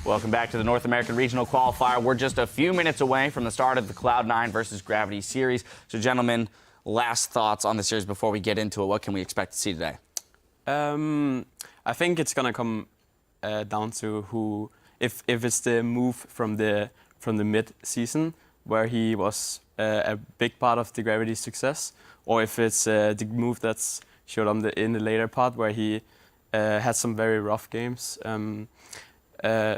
Welcome back to the North American Regional Qualifier. We're just a few minutes away from the start of the Cloud9 versus Gravity series. So, gentlemen, last thoughts on the series before we get into it. What can we expect to see today? I think it's gonna come down to who, if it's the move from the mid-season where he was a big part of the Gravity success, or if it's the move that's showed on in the later part where he had some very rough games.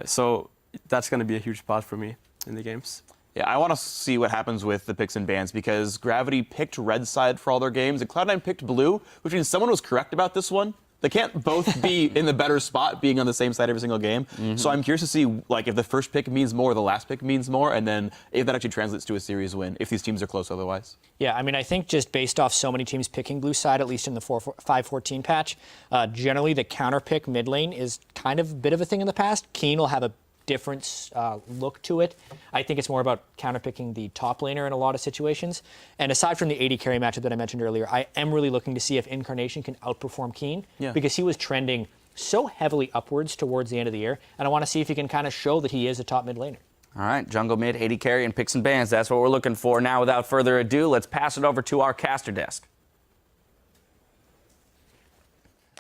So that's going to be a huge part for me in the games. Yeah, I want to see what happens with the picks and bans because Gravity picked red side for all their games and Cloud9 picked blue, which means someone was correct about this one. They can't both be in the better spot being on the same side every single game. So I'm curious to see like if the first pick means more, the last pick means more, and then if that actually translates to a series win, if these teams are close otherwise. Yeah, I mean, I think just based off so many teams picking blue side, at least in the 5-14 patch, generally the counter pick mid lane is kind of a bit of a thing in the past. Keen will have a different look to it. I think it's more about counterpicking the top laner in a lot of situations. And aside from the AD carry matchup that I mentioned earlier, I am really looking to see if Incarnation can outperform Keen because he was trending so heavily upwards towards the end of the year. And I want to see if he can kind of show that he is a top mid laner. All right, jungle mid, AD carry, and picks and bans. That's what we're looking for. Now, without further ado, let's pass it over to our caster desk.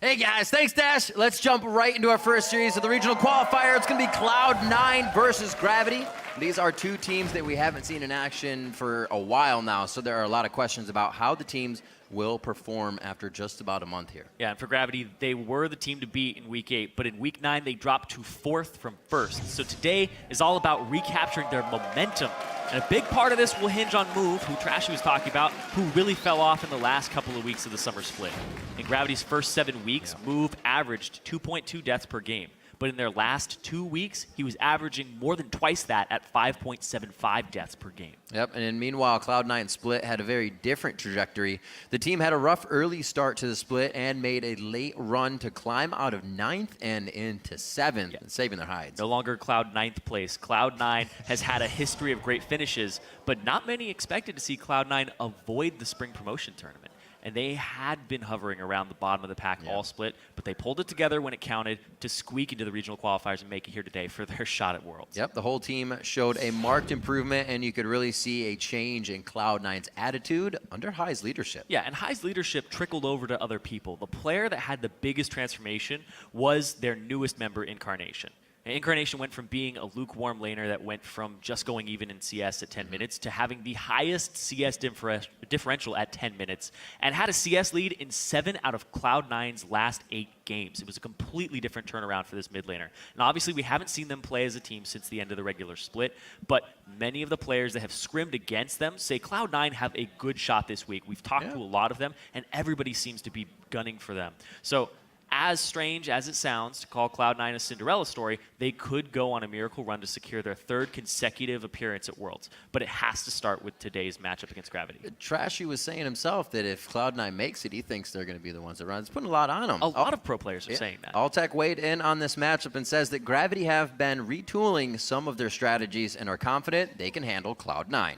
Hey guys, thanks Dash. Let's jump right into our first series of the regional qualifier. It's going to be Cloud9 versus Gravity. These are two teams that we haven't seen in action for a while now, so there are a lot of questions about how the teams will perform after just about a month here. Yeah, and for Gravity, they were the team to beat in Week 8, but in Week 9, they dropped to 4th from 1st. So today is all about recapturing their momentum. And a big part of this will hinge on Move, who Trashy was talking about, who really fell off in the last couple of weeks of the summer split. In Gravity's first 7 weeks, Move averaged 2.2 deaths per game. But in their last 2 weeks, he was averaging more than twice that at 5.75 deaths per game. Yep, and then meanwhile, Cloud9 split had a very different trajectory. The team had a rough early start to the split and made a late run to climb out of 9th and into 7th, saving their hides. No longer Cloud 9th place. Cloud9 has had a history of great finishes, but not many expected to see Cloud9 avoid the spring promotion tournament. And they had been hovering around the bottom of the pack all split, but they pulled it together when it counted to squeak into the regional qualifiers and make it here today for their shot at Worlds. Yep, the whole team showed a marked improvement, and you could really see a change in Cloud9's attitude under Hai's leadership. Yeah, and Hai's leadership trickled over to other people. The player that had the biggest transformation was their newest member, Incarnation. Incarnation went from being a lukewarm laner that went from just going even in CS at 10 minutes to having the highest CS differential at 10 minutes and had a CS lead in 7 out of Cloud9's last 8 games. It was a completely different turnaround for this mid laner. And obviously we haven't seen them play as a team since the end of the regular split, but many of the players that have scrimmed against them say Cloud9 have a good shot this week. We've talked to a lot of them, and everybody seems to be gunning for them. So, as strange as it sounds to call Cloud9 a Cinderella story, they could go on a miracle run to secure their 3rd consecutive appearance at Worlds. But it has to start with today's matchup against Gravity. Trashy was saying himself that if Cloud9 makes it, he thinks they're going to be the ones that run. It's putting a lot on them. A lot of pro players are saying that. Alltech weighed in on this matchup and says that Gravity have been retooling some of their strategies and are confident they can handle Cloud9.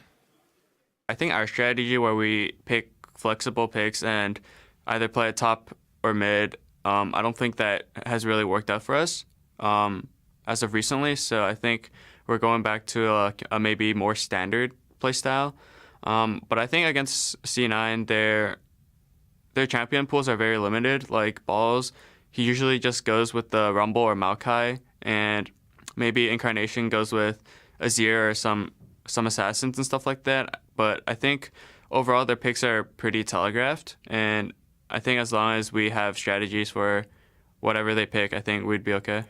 I think our strategy where we pick flexible picks and either play at top or mid, I don't think that has really worked out for us as of recently. So I think we're going back to a maybe more standard play style. But I think against C9, their champion pools are very limited. Like Balls, he usually just goes with the Rumble or Maokai, and maybe Incarnation goes with Azir or some assassins and stuff like that. But I think overall their picks are pretty telegraphed, and I think as long as we have strategies for whatever they pick, I think we'd be okay.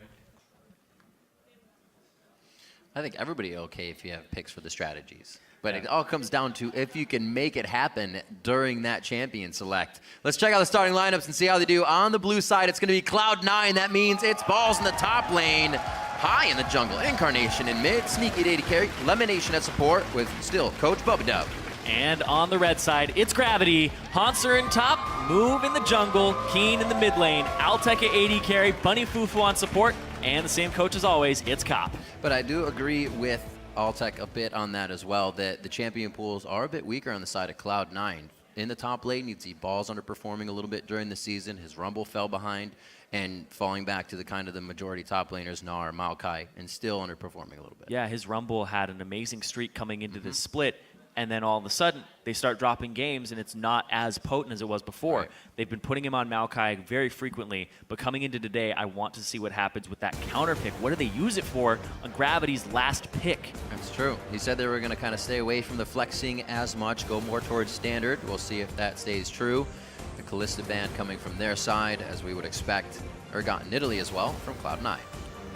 I think everybody okay if you have picks for the strategies. But it all comes down to if you can make it happen during that champion select. Let's check out the starting lineups and see how they do. On the blue side, it's going to be Cloud9. That means it's Balls in the top lane, Hai in the jungle, Incarnation in mid, Sneaky Day to carry, Lemonation at support with still Coach Bubba Dub. And on the red side, it's Gravity. Hanser in top, Move in the jungle, Keen in the mid lane, Alltech at AD carry, Bunny Fufu on support, and the same coach as always, it's Cop. But I do agree with Alltech a bit on that as well, that the champion pools are a bit weaker on the side of Cloud9. in the top lane. You'd see Ball's underperforming a little bit during the season. His Rumble fell behind and falling back to the kind of the majority top laners, Gnar, Maokai, and still underperforming a little bit. Yeah, his Rumble had an amazing streak coming into this split, and then all of a sudden they start dropping games and it's not as potent as it was before. Right. They've been putting him on Maokai very frequently, but coming into today, I want to see what happens with that counter pick. What do they use it for on Gravity's last pick? That's true. He said they were going to kind of stay away from the flexing as much, go more towards standard. We'll see if that stays true. The Kalista ban coming from their side, as we would expect. Urgot in Italy as well from Cloud9.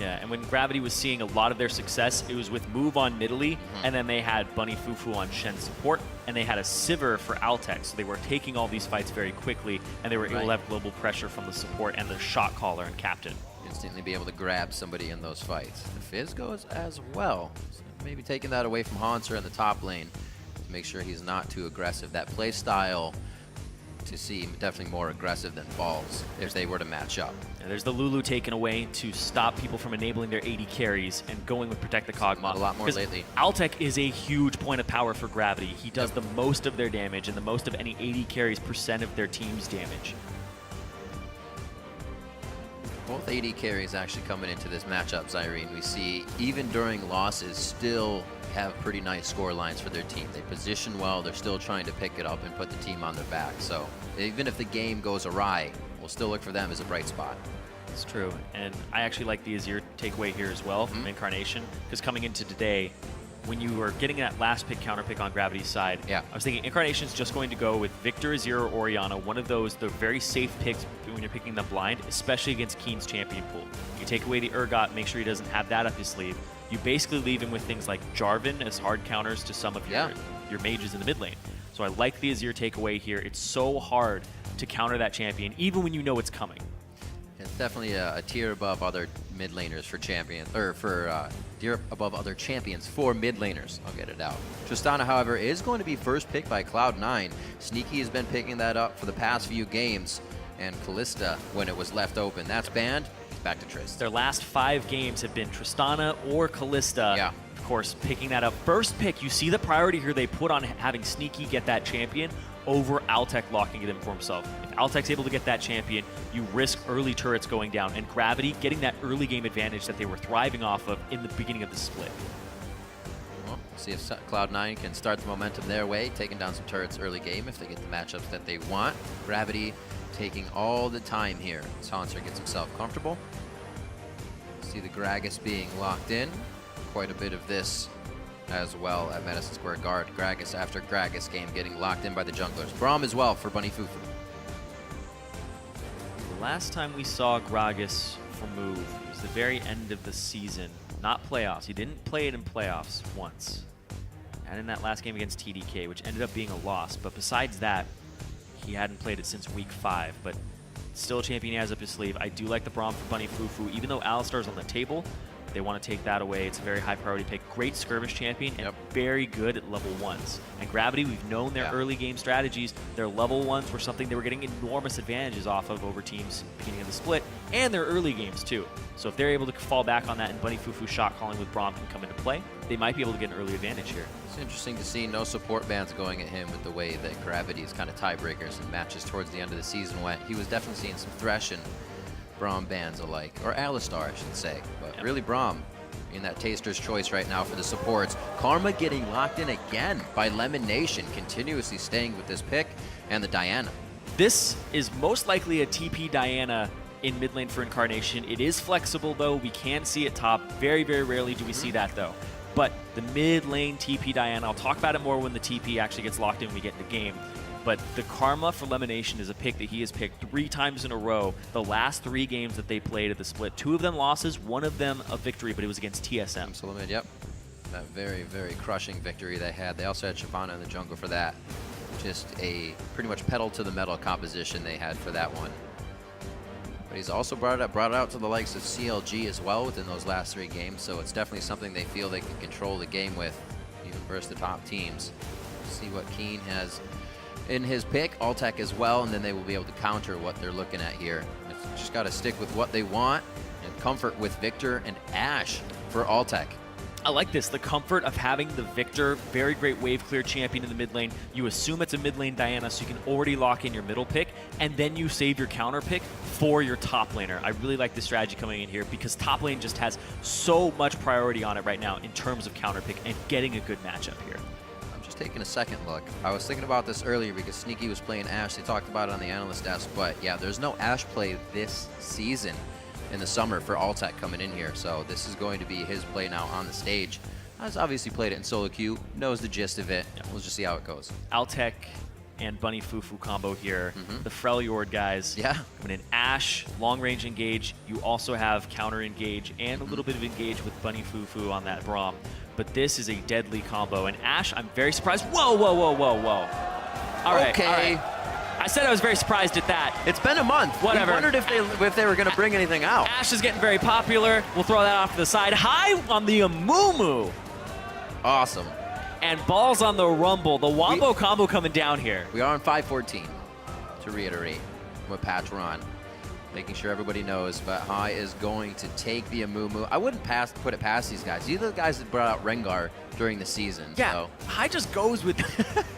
Yeah, and when Gravity was seeing a lot of their success, it was with Move on Nidalee, and then they had Bunny Fufu on Shen support, and they had a Sivir for Altec, so they were taking all these fights very quickly, and they were able to have global pressure from the support and the shot caller and captain. Instantly be able to grab somebody in those fights. The Fizz goes as well. So maybe taking that away from Hanser in the top lane to make sure he's not too aggressive. That play style to seem definitely more aggressive than Balls if they were to match up. And there's the Lulu taken away to stop people from enabling their AD carries and going with Protect the Kog'Maw. A lot more lately. Altec is a huge point of power for Gravity. He does the most of their damage and the most of any AD carries % of their team's damage. Both AD carries actually coming into this matchup, Zyrene. We see even during losses still have pretty nice score lines for their team. They position well, they're still trying to pick it up and put the team on their back. So even if the game goes awry, we'll still look for them as a bright spot. It's true, and I actually like the Azir takeaway here as well from Incarnation, because coming into today, when you were getting that last pick, counter pick on Gravity's side, I was thinking Incarnation's just going to go with Victor, Azir, or Orianna, one of those, the very safe picks when you're picking them blind, especially against Keen's champion pool. You take away the Urgot, make sure he doesn't have that up his sleeve. You basically leave him with things like Jarvan as hard counters to some of your mages in the mid lane. So I like the Azir takeaway here. It's so hard to counter that champion, even when you know it's coming. It's definitely a tier above other mid laners for champions, or for tier above other champions for mid laners. I'll get it out. Tristana, however, is going to be first picked by Cloud9. Sneaky has been picking that up for the past few games, and Kalista, when it was left open, that's banned. Back to Trist. Their last 5 games have been Tristana or Kalista. Yeah. Of course, picking that up. First pick, you see the priority here they put on having Sneaky get that champion over Altec locking it in for himself. If Altec's able to get that champion, you risk early turrets going down, and Gravity getting that early game advantage that they were thriving off of in the beginning of the split. Well, we'll see if Cloud9 can start the momentum their way, taking down some turrets early game if they get the matchups that they want. Gravity taking all the time here as Hanser gets himself comfortable. See the Gragas being locked in. Quite a bit of this as well at Madison Square Garden. Gragas after Gragas game getting locked in by the junglers. Braum as well for Bunny Fufu. The last time we saw Gragas for move was the very end of the season, not playoffs. He didn't play it in playoffs once. And in that last game against TDK, which ended up being a loss. But besides that, he hadn't played it since week 5, but still a champion he has up his sleeve. I do like the Braum for Bunny Fufu. Even though Alistar's on the table, they want to take that away. It's a very high priority pick. Great skirmish champion and very good at level 1s. And Gravity, we've known their early game strategies. Their level 1s were something they were getting enormous advantages off of over teams beginning of the split, and their early games too. So if they're able to fall back on that and Bunny Fufu shot calling with Braum can come into play, they might be able to get an early advantage here. It's interesting to see no support bans going at him with the way that Gravity's kind of tiebreakers and matches towards the end of the season went. He was definitely seeing some Thresh and Braum bans alike, or Alistar, I should say. But really Braum in that taster's choice right now for the supports. Karma getting locked in again by Lemon Nation, continuously staying with this pick, and the Diana. This is most likely a TP Diana in mid lane for Incarnation. It is flexible though. We can see it top. Very, very rarely do we see that though. But the mid lane TP Diana, I'll talk about it more when the TP actually gets locked in when we get in the game. But the Karma for Lemonation is a pick that he has picked 3 times in a row. The last 3 games that they played at the split, 2 of them losses, 1 of them a victory, but it was against TSM. So Limit, yep. That very, very crushing victory they had. They also had Shyvana in the jungle for that. Just a pretty much pedal to the metal composition they had for that one. But he's also brought it out to the likes of CLG as well within those last 3 games. So it's definitely something they feel they can control the game with, even versus the top teams. See what Keen has in his pick, Altec as well, and then they will be able to counter what they're looking at here. It's just got to stick with what they want and comfort with Victor and Ashe for Altec. I like this, the comfort of having the Victor, very great wave clear champion in the mid lane. You assume it's a mid lane Diana, so you can already lock in your middle pick, and then you save your counter pick for your top laner. I really like this strategy coming in here because top lane just has so much priority on it right now in terms of counter pick and getting a good matchup here. I'm just taking a second look. I was thinking about this earlier because Sneaky was playing Ashe. They talked about it on the analyst desk, but yeah, there's no Ashe play this season in the summer for Altec coming in here. So this is going to be his play now on the stage. Has obviously played it in solo queue, knows the gist of it. We'll just see how it goes. Altec and Bunny Fufu combo here. The Freljord guys coming in. Ashe, long range engage. You also have counter engage and a little bit of engage with Bunny Fufu on that Braum. But this is a deadly combo. And Ashe, I'm very surprised. Whoa, whoa, whoa, whoa, whoa. All right, okay. All right. I said I was very surprised at that. It's been a month. Whatever. We wondered if they were going to bring anything out. Ashe is getting very popular. We'll throw that off to the side. High on the Amumu. Awesome. And balls on the Rumble. The Wombo combo coming down here. We are on 514, to reiterate what patch we're on. Making sure everybody knows, but High is going to take the Amumu. I wouldn't put it past these guys. These are the guys that brought out Rengar during the season. Yeah, so. High just goes with...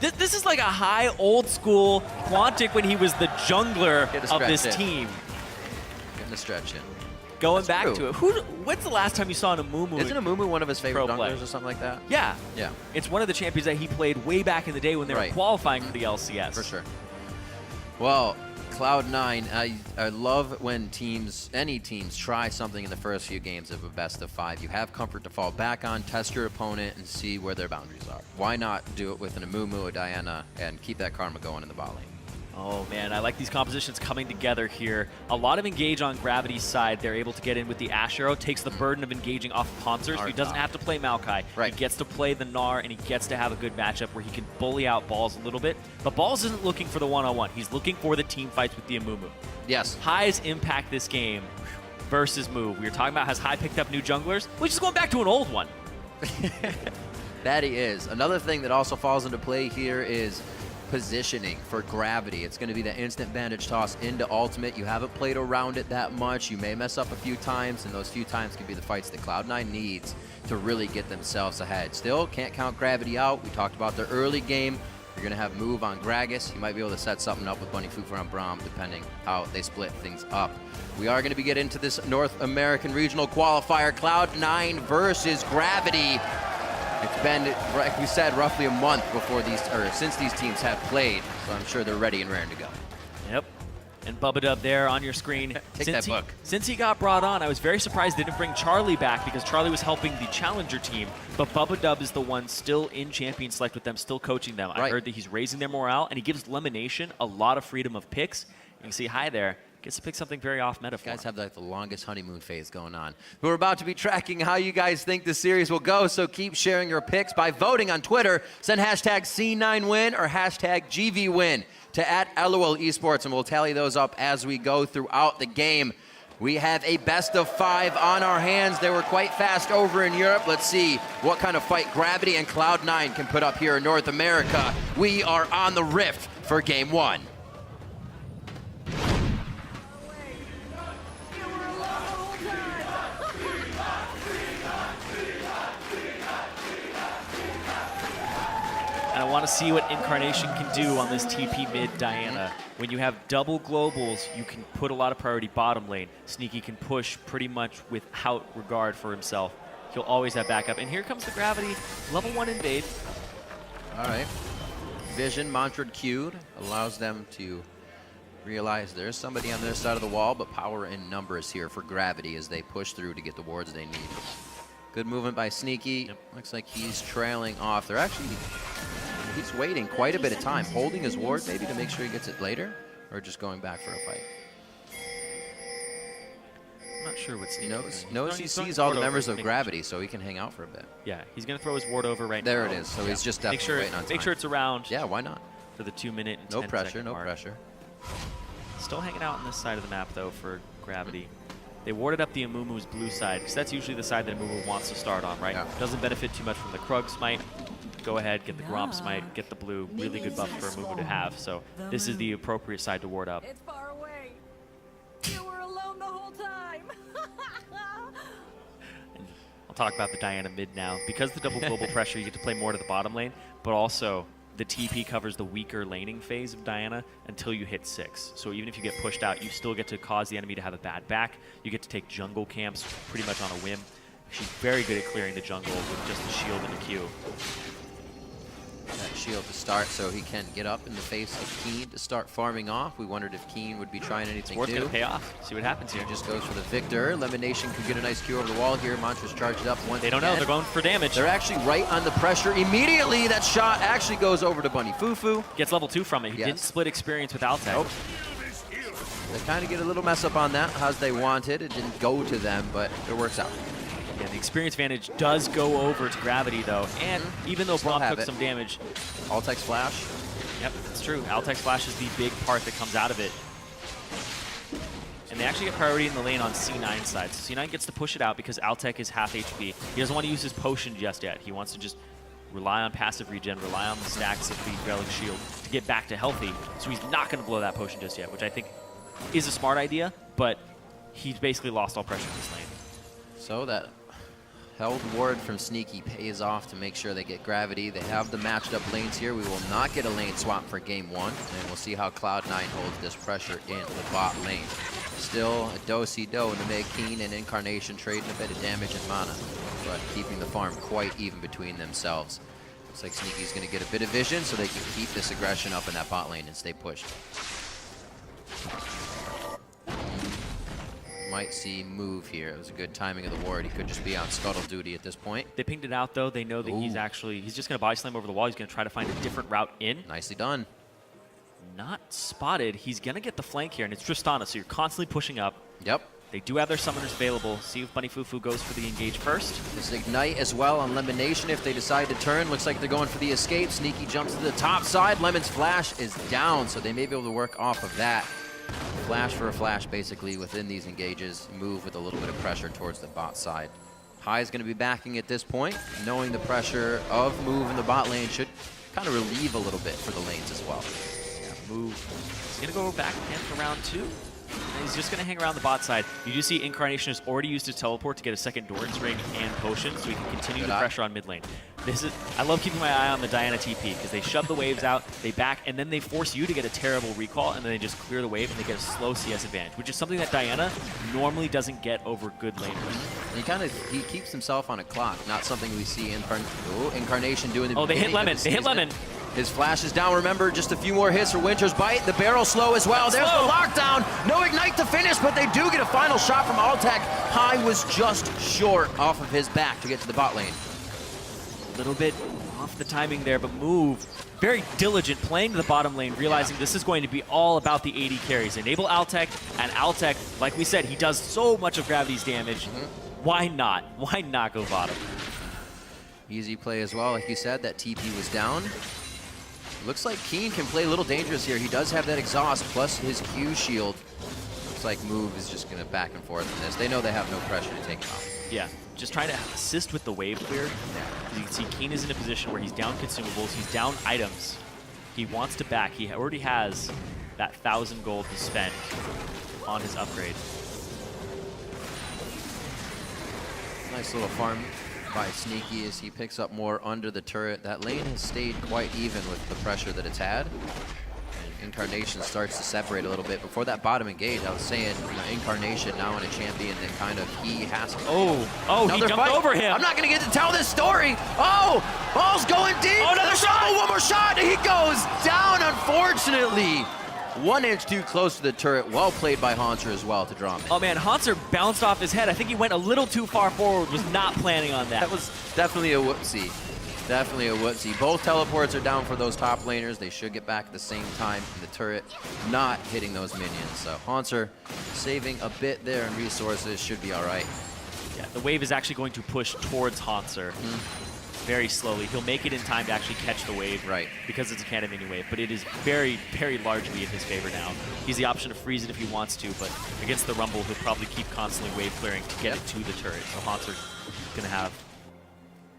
this is like a High old school Quantic when he was the jungler of this team. Getting the stretch in. Going That's back true. to it. When's the last time you saw an Amumu? Isn't Amumu one of his favorite Pro play? junglers or something like that? Yeah. Yeah. It's one of the champions that he played way back in the day when they were qualifying for the LCS. For sure. Well, Cloud9, I love when any teams try something in the first few games of a best of 5. You have comfort to fall back on, test your opponent, and see where their boundaries are. Why not do it with an Amumu, a Diana, and keep that karma going in the bot lane? Oh man, I like these compositions coming together here. A lot of engage on Gravity's side. They're able to get in with the Ashe Arrow, takes the burden of engaging off of Poncer, so he doesn't have to play Maokai. He gets to play the Gnar, and he gets to have a good matchup where he can bully out Balls a little bit. But Balls isn't looking for the one-on-one. He's looking for the team fights with the Amumu. Yes. High's impact this game versus move. We were talking about has High picked up new junglers, which is going back to an old one. That he is. Another thing that also falls into play here is positioning for Gravity. It's going to be the instant bandage toss into ultimate. You haven't played around it that much. You may mess up a few times, and those few times can be the fights that Cloud9 needs to really get themselves ahead. Still, can't count Gravity out. We talked about the early game. You're going to have move on Gragas. You might be able to set something up with Bunny Fufu on Braum, depending how they split things up. We are going to be getting into this North American Regional Qualifier, Cloud9 versus Gravity. It's been, like we said, roughly a month since these teams have played, so I'm sure they're ready and raring to go. Yep. And Bubba there on your screen. Take that book. Since he got brought on, I was very surprised they didn't bring Charlie back because Charlie was helping the Challenger team, but Bubba is the one still in Champion Select with them, still coaching them. I heard that he's raising their morale, and he gives Lemonation a lot of freedom of picks. You can see High there. Gets to pick something very off meta for him. Guys have like the longest honeymoon phase going on. We're about to be tracking how you guys think the series will go, so keep sharing your picks by voting on Twitter. Send hashtag C9win or hashtag GVwin to @LOL Esports, and we'll tally those up as we go throughout the game. We have a best of 5 on our hands. They were quite fast over in Europe. Let's see what kind of fight Gravity and Cloud9 can put up here in North America. We are on the Rift for Game 1. And I want to see what Incarnation can do on this TP mid Diana. When you have double globals, you can put a lot of priority bottom lane. Sneaky can push pretty much without regard for himself. He'll always have backup. And here comes the Gravity. Level 1 invade. All right. Vision, Mantra queued, allows them to realize there's somebody on their side of the wall, but power in numbers here for Gravity as they push through to get the wards they need. Good movement by Sneaky. Looks like he's trailing off. They're actually, he's waiting quite a bit of time, holding his ward maybe to make sure he gets it later, or just going back for a fight. I'm not sure what Sneaky knows he sees all the members of Gravity, so he can hang out for a bit. Yeah, he's going to throw his ward over right there now. There it is, so he's just definitely waiting on time. Make sure it's around. Yeah, why not? For the 2 minute and 10 No pressure, second no mark. pressure. Still hanging out on this side of the map, though, for Gravity. They warded up the Amumu's blue side, because that's usually the side that Amumu wants to start on, right? Yeah. Doesn't benefit too much from the Krug smite. Go ahead, get the Gromp smite, get the blue. Really good buff for Amumu to have, so this is the appropriate side to ward up. It's far away. You were alone the whole time. I'll talk about the Diana mid now. Because the double global pressure, you get to play more to the bottom lane, but also the TP covers the weaker laning phase of Diana until you hit 6. So even if you get pushed out, you still get to cause the enemy to have a bad back. You get to take jungle camps pretty much on a whim. She's very good at clearing the jungle with just the shield and the Q. That shield to start so he can get up in the face of Keen to start farming off. We wondered if Keen would be trying anything Ward's new. going to pay off. See what happens here. Just goes for the Victor. Elimination can get a nice Q over the wall here. Mantra's charged up once They don't know. again. They're going for damage. They're actually right on the pressure. Immediately, that shot actually goes over to Bunny Fufu. Gets level 2 from it. He Yes. didn't split experience with Altec. Nope. They kind of get a little mess up on that as they wanted. It didn't go to them, but it works out. Yeah, the experience advantage does go over to Gravity, though. And even though Still Braum have took it. some damage, Altec's flash. yep, it's true. Altec's flash is the big part that comes out of it. And they actually get priority in the lane on C9 side. So C9 gets to push it out because Altec is half HP. He doesn't want to use his potion just yet. He wants to just rely on passive regen, rely on the stacks of the Relic Shield to get back to healthy. So he's not going to blow that potion just yet, which I think is a smart idea, but he's basically lost all pressure in this lane. So that held ward from Sneaky pays off to make sure they get Gravity. They have the matched up lanes here. We will not get a lane swap for game 1, and we'll see how Cloud9 holds this pressure in the bot lane. Still a do-si-do in the mid. Keen and Incarnation trading a bit of damage and mana, but keeping the farm quite even between themselves. Looks like Sneaky's going to get a bit of vision so they can keep this aggression up in that bot lane and stay pushed. Might see move here. It was a good timing of the ward. He could just be on scuttle duty at this point. They pinged it out, though. They know that he's just going to body slam over the wall. He's going to try to find a different route in. Nicely done. Not spotted. He's going to get the flank here, and it's Tristana, so you're constantly pushing up. Yep. They do have their summoners available. See if Bunny Fufu goes for the engage first. This Ignite as well on Lemonation if they decide to turn. Looks like they're going for the escape. Sneaky jumps to the top side. Lemon's flash is down, so they may be able to work off of that. Flash for a flash, basically, within these engages. Move with a little bit of pressure towards the bot side. High is going to be backing at this point, knowing the pressure of move in the bot lane should kind of relieve a little bit for the lanes as well. Yeah, move. He's going to go back again for round 2. And he's just going to hang around the bot side. You do see Incarnation has already used his teleport to get a second Doran's Ring and potion, so he can continue Good the eye. pressure on mid lane. I love keeping my eye on the Diana TP because they shove the waves out, they back, and then they force you to get a terrible recall, and then they just clear the wave and they get a slow CS advantage, which is something that Diana normally doesn't get over good laners. He keeps himself on a clock, not something we see Incarnation doing. Oh, they hit Lemon. They hit Lemon. His flash is down. Remember, just a few more hits for Winter's Bite. The barrel slow as well. There's the lockdown. No Ignite to finish, but they do get a final shot from Altec. High was just short off of his back to get to the bot lane. A little bit off the timing there, but move. Very diligent, playing to the bottom lane, realizing this is going to be all about the AD carries. Enable Altec, and Altec, like we said, he does so much of Gravity's damage. Why not? Why not go bottom? Easy play as well. Like you said, that TP was down. Looks like Keen can play a little dangerous here. He does have that exhaust plus his Q shield. Looks like Move is just going to back and forth in this. They know they have no pressure to take him out. Yeah, just trying to assist with the wave clear. You can see Keen is in a position where he's down consumables, he's down items. He wants to back. He already has that 1,000 gold to spend on his upgrade. Nice little farm by Sneaky as he picks up more under the turret. That lane has stayed quite even with the pressure that it's had. And Incarnation starts to separate a little bit. Before that bottom engage, I was saying, Incarnation now in a champion that kind of he has to. Oh, he jumped fight. over him. I'm not going to get to tell this story. Oh, ball's going deep. Oh, another shot. One more shot. He goes down, unfortunately. 1 inch too close to the turret. Well played by Haunter as well to draw him in. Oh man, Haunter bounced off his head. I think he went a little too far forward, was not planning on that. That was definitely a whoopsie. Definitely a whoopsie. Both teleports are down for those top laners. They should get back at the same time in the turret, not hitting those minions. So Haunter saving a bit there in resources, should be all right. Yeah, the wave is actually going to push towards Haunter very slowly. He'll make it in time to actually catch the wave, Right. because it's a cannon mini wave, but it is very, very largely in his favor now. He's the option to freeze it if he wants to, but against the Rumble, he'll probably keep constantly wave clearing to get it to the turret. So Haunter's going to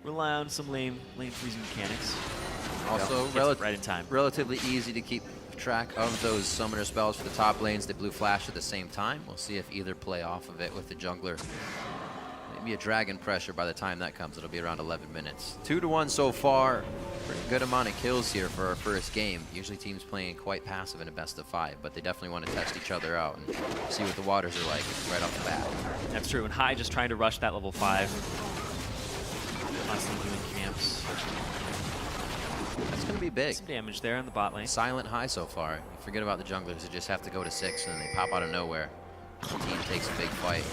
rely on some lane freezing mechanics. Also, Gets it right in time. relatively easy to keep track of those summoner spells for the top lanes. They blue flash at the same time. We'll see if either play off of it with the jungler. They be a Dragon pressure by the time that comes. It'll be around 11 minutes. 2-1 so far. Pretty good amount of kills here for our first game. Usually teams playing quite passive in a best of 5, but they definitely want to test each other out and see what the waters are like right off the bat. That's true. And High just trying to rush that level 5. Constantly doing camps. That's going to be big. Some damage there in the bot lane. Silent High so far. You forget about the junglers that just have to go to 6 and then they pop out of nowhere. The team takes a big fight.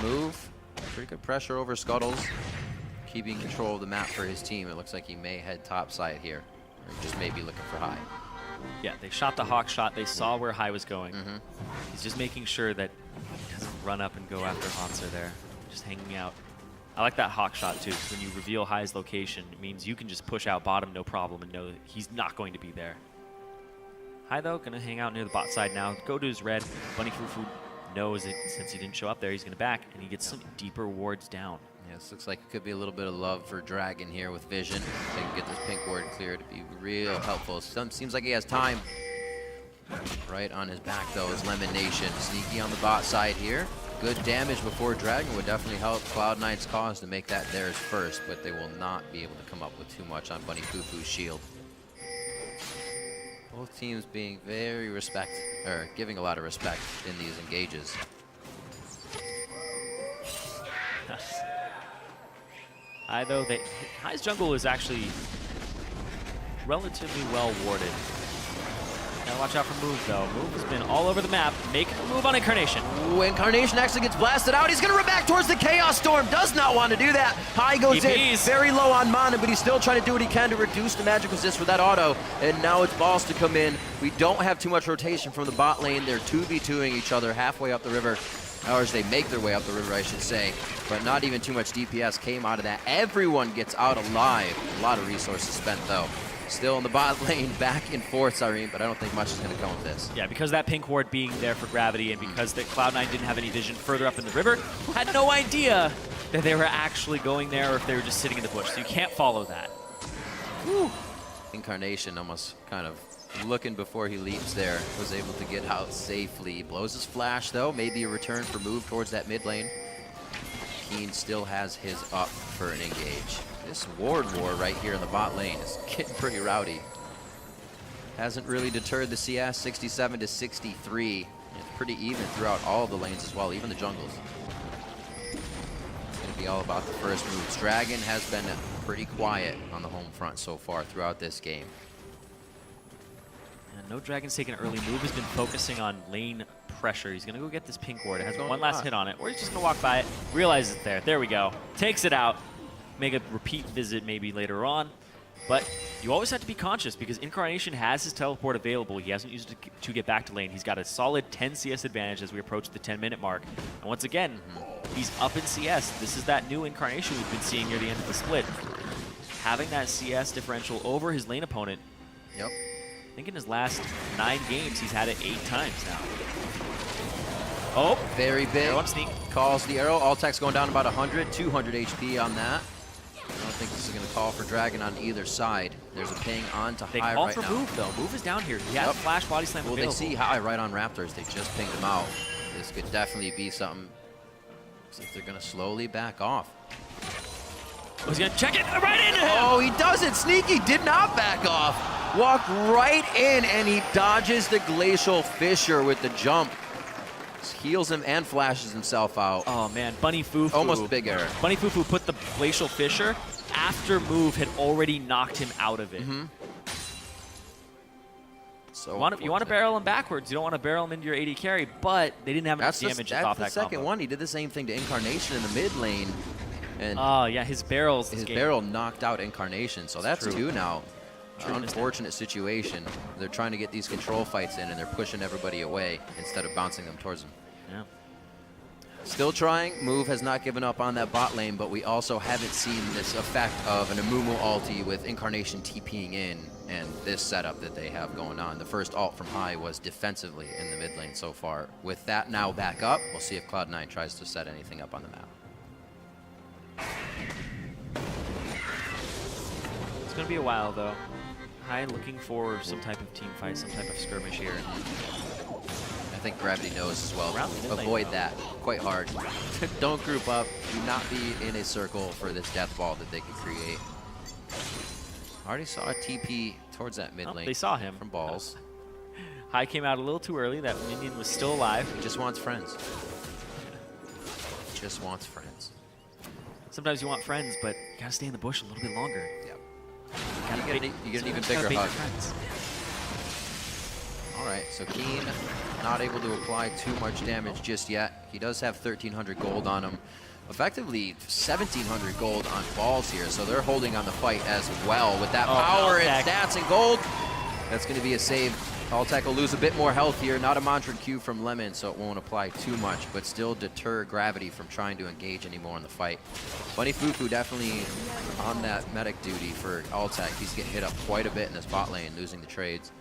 Move. Pretty good pressure over Scuttles. Keeping control of the map for his team. It looks like he may head top side here. Or just may be looking for High. Yeah, they shot the Hawk shot. They saw where High was going. He's just making sure that he doesn't run up and go after Hanser there. Just hanging out. I like that Hawk shot too, because when you reveal High's location, it means you can just push out bottom no problem and know that he's not going to be there. High though, gonna hang out near the bot side now. Go to his red. Bunny Fufu knows it since he didn't show up there, he's gonna back, and he gets some deeper wards down. Yeah, this looks like it could be a little bit of love for Dragon here with Vision. If they can get this pink ward cleared, it'd be real helpful. Seems like he has time. Right on his back though is Lemon Nation. Sneaky on the bot side here. Good damage before Dragon would definitely help Cloud9's cause to make that theirs first, but they will not be able to come up with too much on Bunny Fufu's shield. Both teams being very giving a lot of respect in these engages. High though, High's jungle is actually relatively well warded. Gotta watch out for Move though. Move has been all over the map. Make a move on Incarnation. Ooh, Incarnation actually gets blasted out. He's gonna run back towards the Chaos Storm. Does not want to do that. High goes in, very low on mana, but he's still trying to do what he can to reduce the magic resist for that auto. And now it's balls to come in. We don't have too much rotation from the bot lane. They're 2v2ing each other halfway up the river. Or as they make their way up the river, I should say. But not even too much DPS came out of that. Everyone gets out alive. A lot of resources spent though. Still in the bot lane, back and forth, Cyrene, but I don't think much is going to come of this. Yeah, because that pink ward being there for Gravity and because that Cloud9 didn't have any vision further up in the river, had no idea that they were actually going there or if they were just sitting in the bush. So you can't follow that. Whew. Incarnation almost kind of looking before he leaps there, was able to get out safely. Blows his flash though, maybe a return for Move towards that mid lane. Keen still has his up for an engage. This ward war right here in the bot lane is getting pretty rowdy. Hasn't really deterred the CS, 67 to 63. It's pretty even throughout all of the lanes as well, even the jungles. It's going to be all about the first moves. Dragon has been pretty quiet on the home front so far throughout this game. And no Dragon's taking an early move. Has been focusing on lane pressure. He's going to go get this pink ward. It has one last hit on it, or he's just going to walk by it, realize it's there. There we go. Takes it out. Make a repeat visit maybe later on. But you always have to be conscious because Incarnation has his teleport available. He hasn't used it to get back to lane. He's got a solid 10 CS advantage as we approach the 10-minute mark. And once again, he's up in CS. This is that new Incarnation we've been seeing near the end of the split. Having that CS differential over his lane opponent. Yep. I think in his last 9 games, he's had it 8 times now. Oh, very big. Arrow on sneak. Calls the arrow. Altec's going down about 100, 200 HP on that. I don't think this is going to call for Dragon on either side. There's a ping on to High right now. They call for Move, though. Move is down here. He has flash body slam available. Well, they see High right on Raptors. They just pinged him out. This could definitely be something. See if they're going to slowly back off. Oh, he's going to check it right into him. Oh, he does it. Sneaky did not back off. Walked right in, and he dodges the Glacial Fissure with the jump. Heals him and flashes himself out. Oh man, Bunny Fufu. Almost a big error. Bunny Fufu put the Glacial Fissure after Move had already knocked him out of it. So you want to barrel him backwards. You don't want to barrel him into your AD carry, but they didn't have enough damage off that That's the second combo. one. He did the same thing to Incarnation in the mid lane. And oh yeah, his barrels. his barrel knocked out Incarnation. So that's true. 2 now. Unfortunate situation. They're trying to get these control fights in, and they're pushing everybody away instead of bouncing them towards them. Yeah. Still trying. Move has not given up on that bot lane, but we also haven't seen this effect of an Amumu ulti with Incarnation TPing in and this setup that they have going on. The first ult from High was defensively in the mid lane so far. With that now back up, we'll see if Cloud9 tries to set anything up on the map. It's going to be a while, though. High looking for some type of team fight, some type of skirmish here. I think Gravity knows as well. Around the mid lane, Avoid though. that quite hard. Don't group up. Do not be in a circle for this death ball that they can create. Already saw a TP towards that mid lane. They saw him. From balls. High came out a little too early. That minion was still alive. He just wants friends. Just wants friends. Sometimes you want friends, but you gotta stay in the bush a little bit longer. Yep. Gotta You get an even gotta bigger bait your hug. friends. All right, so Keen not able to apply too much damage just yet. He does have 1,300 gold on him. Effectively 1,700 gold on balls here, so they're holding on the fight as well. With that power and Altec. stats and gold, that's going to be a save. Altec will lose a bit more health here. Not a mantra Q from Lemon, so it won't apply too much, but still deter Gravity from trying to engage anymore in the fight. Bunny Fufu definitely on that medic duty for Altec. He's getting hit up quite a bit in this bot lane, losing the trades.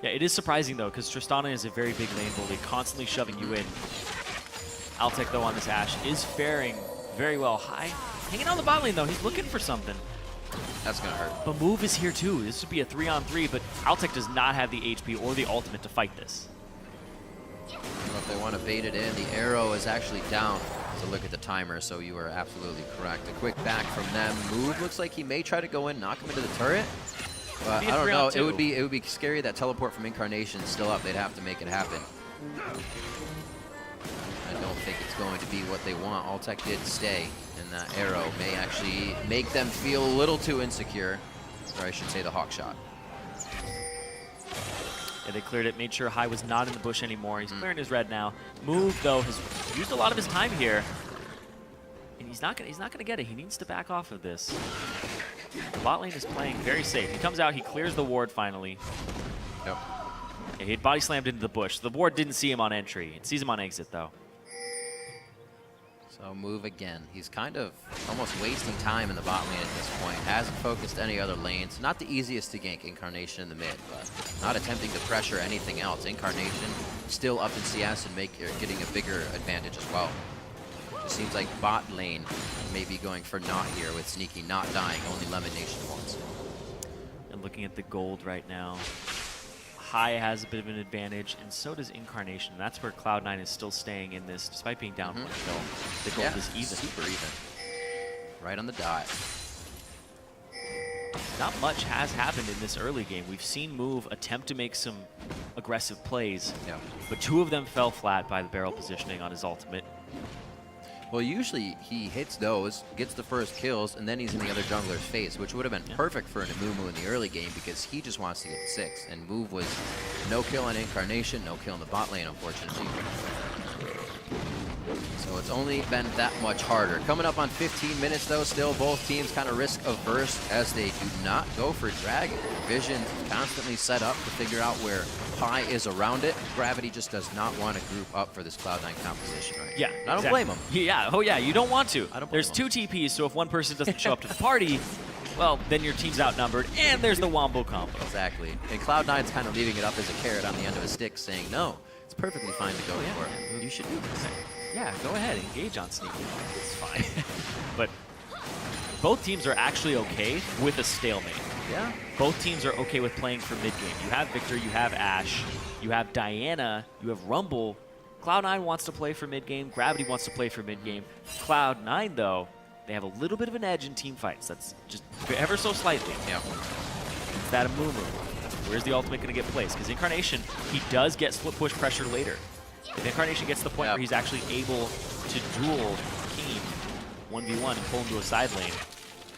Yeah, it is surprising though, because Tristana is a very big lane bully, constantly shoving you in. Altec though on this Ashe is faring very well. High, hanging on the bot lane though, he's looking for something. That's going to hurt. But Move is here too. This would be a 3-on-3, but Altec does not have the HP or the ultimate to fight this. I don't know if they want to bait it in. The arrow is actually down to look at the timer, so you are absolutely correct. A quick back from them. Move looks like he may try to go in, knock him into the turret. But Be a I don't know. 3-on-2. It would be scary. That teleport from Incarnation is still up. They'd have to make it happen. I don't think it's going to be what they want. Altec did stay, and that arrow may actually make them feel a little too insecure. Or I should say the hawk shot. Yeah, they cleared it, made sure High was not in the bush anymore. He's clearing his red now. Move though has used a lot of his time here, and he's not gonna get it. He needs to back off of this. The bot lane is playing very safe. He comes out, he clears the ward finally. Yep. Yeah, he had body slammed into the bush. The ward didn't see him on entry. It sees him on exit though. So Move again. He's kind of almost wasting time in the bot lane at this point. Hasn't focused any other lanes. Not the easiest to gank Incarnation in the mid, but not attempting to pressure anything else. Incarnation still up in CS and getting a bigger advantage as well. Just seems like bot lane may be going for not here with Sneaky not dying, only Lemon Nation once. And looking at the gold right now, High has a bit of an advantage, and so does Incarnation. That's where Cloud9 is still staying in this, despite being down one kill. The gold is even. Super even. Right on the dot. Not much has happened in this early game. We've seen Move attempt to make some aggressive plays, Yeah. but two of them fell flat by the barrel positioning on his ultimate. Well, usually he hits those, gets the first kills, and then he's in the other jungler's face, which would have been perfect for Namumu in the early game because he just wants to get 6. And Move was no kill on Incarnation, no kill in the bot lane, unfortunately. So it's only been that much harder. Coming up on 15 minutes, though, still both teams kind of risk-averse as they do not go for Dragon. Vision constantly set up to figure out where High is around it. Gravity just does not want to group up for this Cloud9 composition right Yeah, now. I don't blame him. Yeah, oh yeah, you don't want to. I don't blame There's him. 2 TPs, so if one person doesn't show up to the party, well, then your team's outnumbered, and there's the Wombo combo. Exactly. And Cloud9's kind of leaving it up as a carrot on the end of a stick, saying, no, it's perfectly fine to go for it. You should do this. Yeah, go ahead, engage on Sneaky. It's fine. But both teams are actually okay with a stalemate. Yeah. Both teams are okay with playing for mid-game. You have Victor, you have Ashe, you have Diana, you have Rumble. Cloud9 wants to play for mid-game, Gravity wants to play for mid-game. Cloud9, though, they have a little bit of an edge in team fights. That's just ever so slightly. Yeah. It's that Amumu. Where's the ultimate going to get placed? Because Incarnation, he does get split push pressure later. If Incarnation gets to the point where he's actually able to duel Keen 1v1 and pull him to a side lane,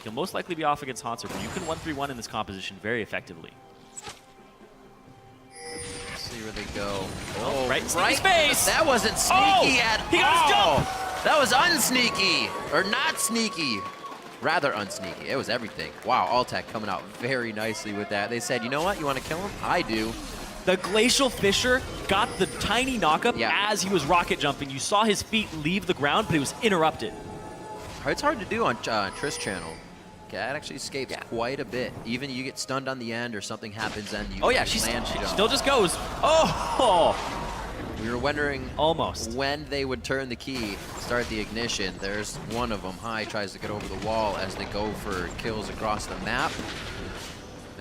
he'll most likely be off against Haunter, but you can 1-3-1 in this composition very effectively. Let's see where they go. Oh, right in Sneaky's face! That wasn't sneaky at all. He got his jump! That was unsneaky. Or not sneaky. Rather unsneaky. It was everything. Wow, Altec coming out very nicely with that. They said, you know what? You want to kill him? I do. The Glacial Fisher got the tiny knockup Yeah. as he was rocket jumping. You saw his feet leave the ground, but it was interrupted. It's hard to do on Triss channel. Cat actually escapes quite a bit. Even you get stunned on the end or something happens and you Oh yeah, land she jump. still just goes. Oh! We were wondering Almost. when they would turn the key, start the ignition. There's one of them. High tries to get over the wall as they go for kills across the map.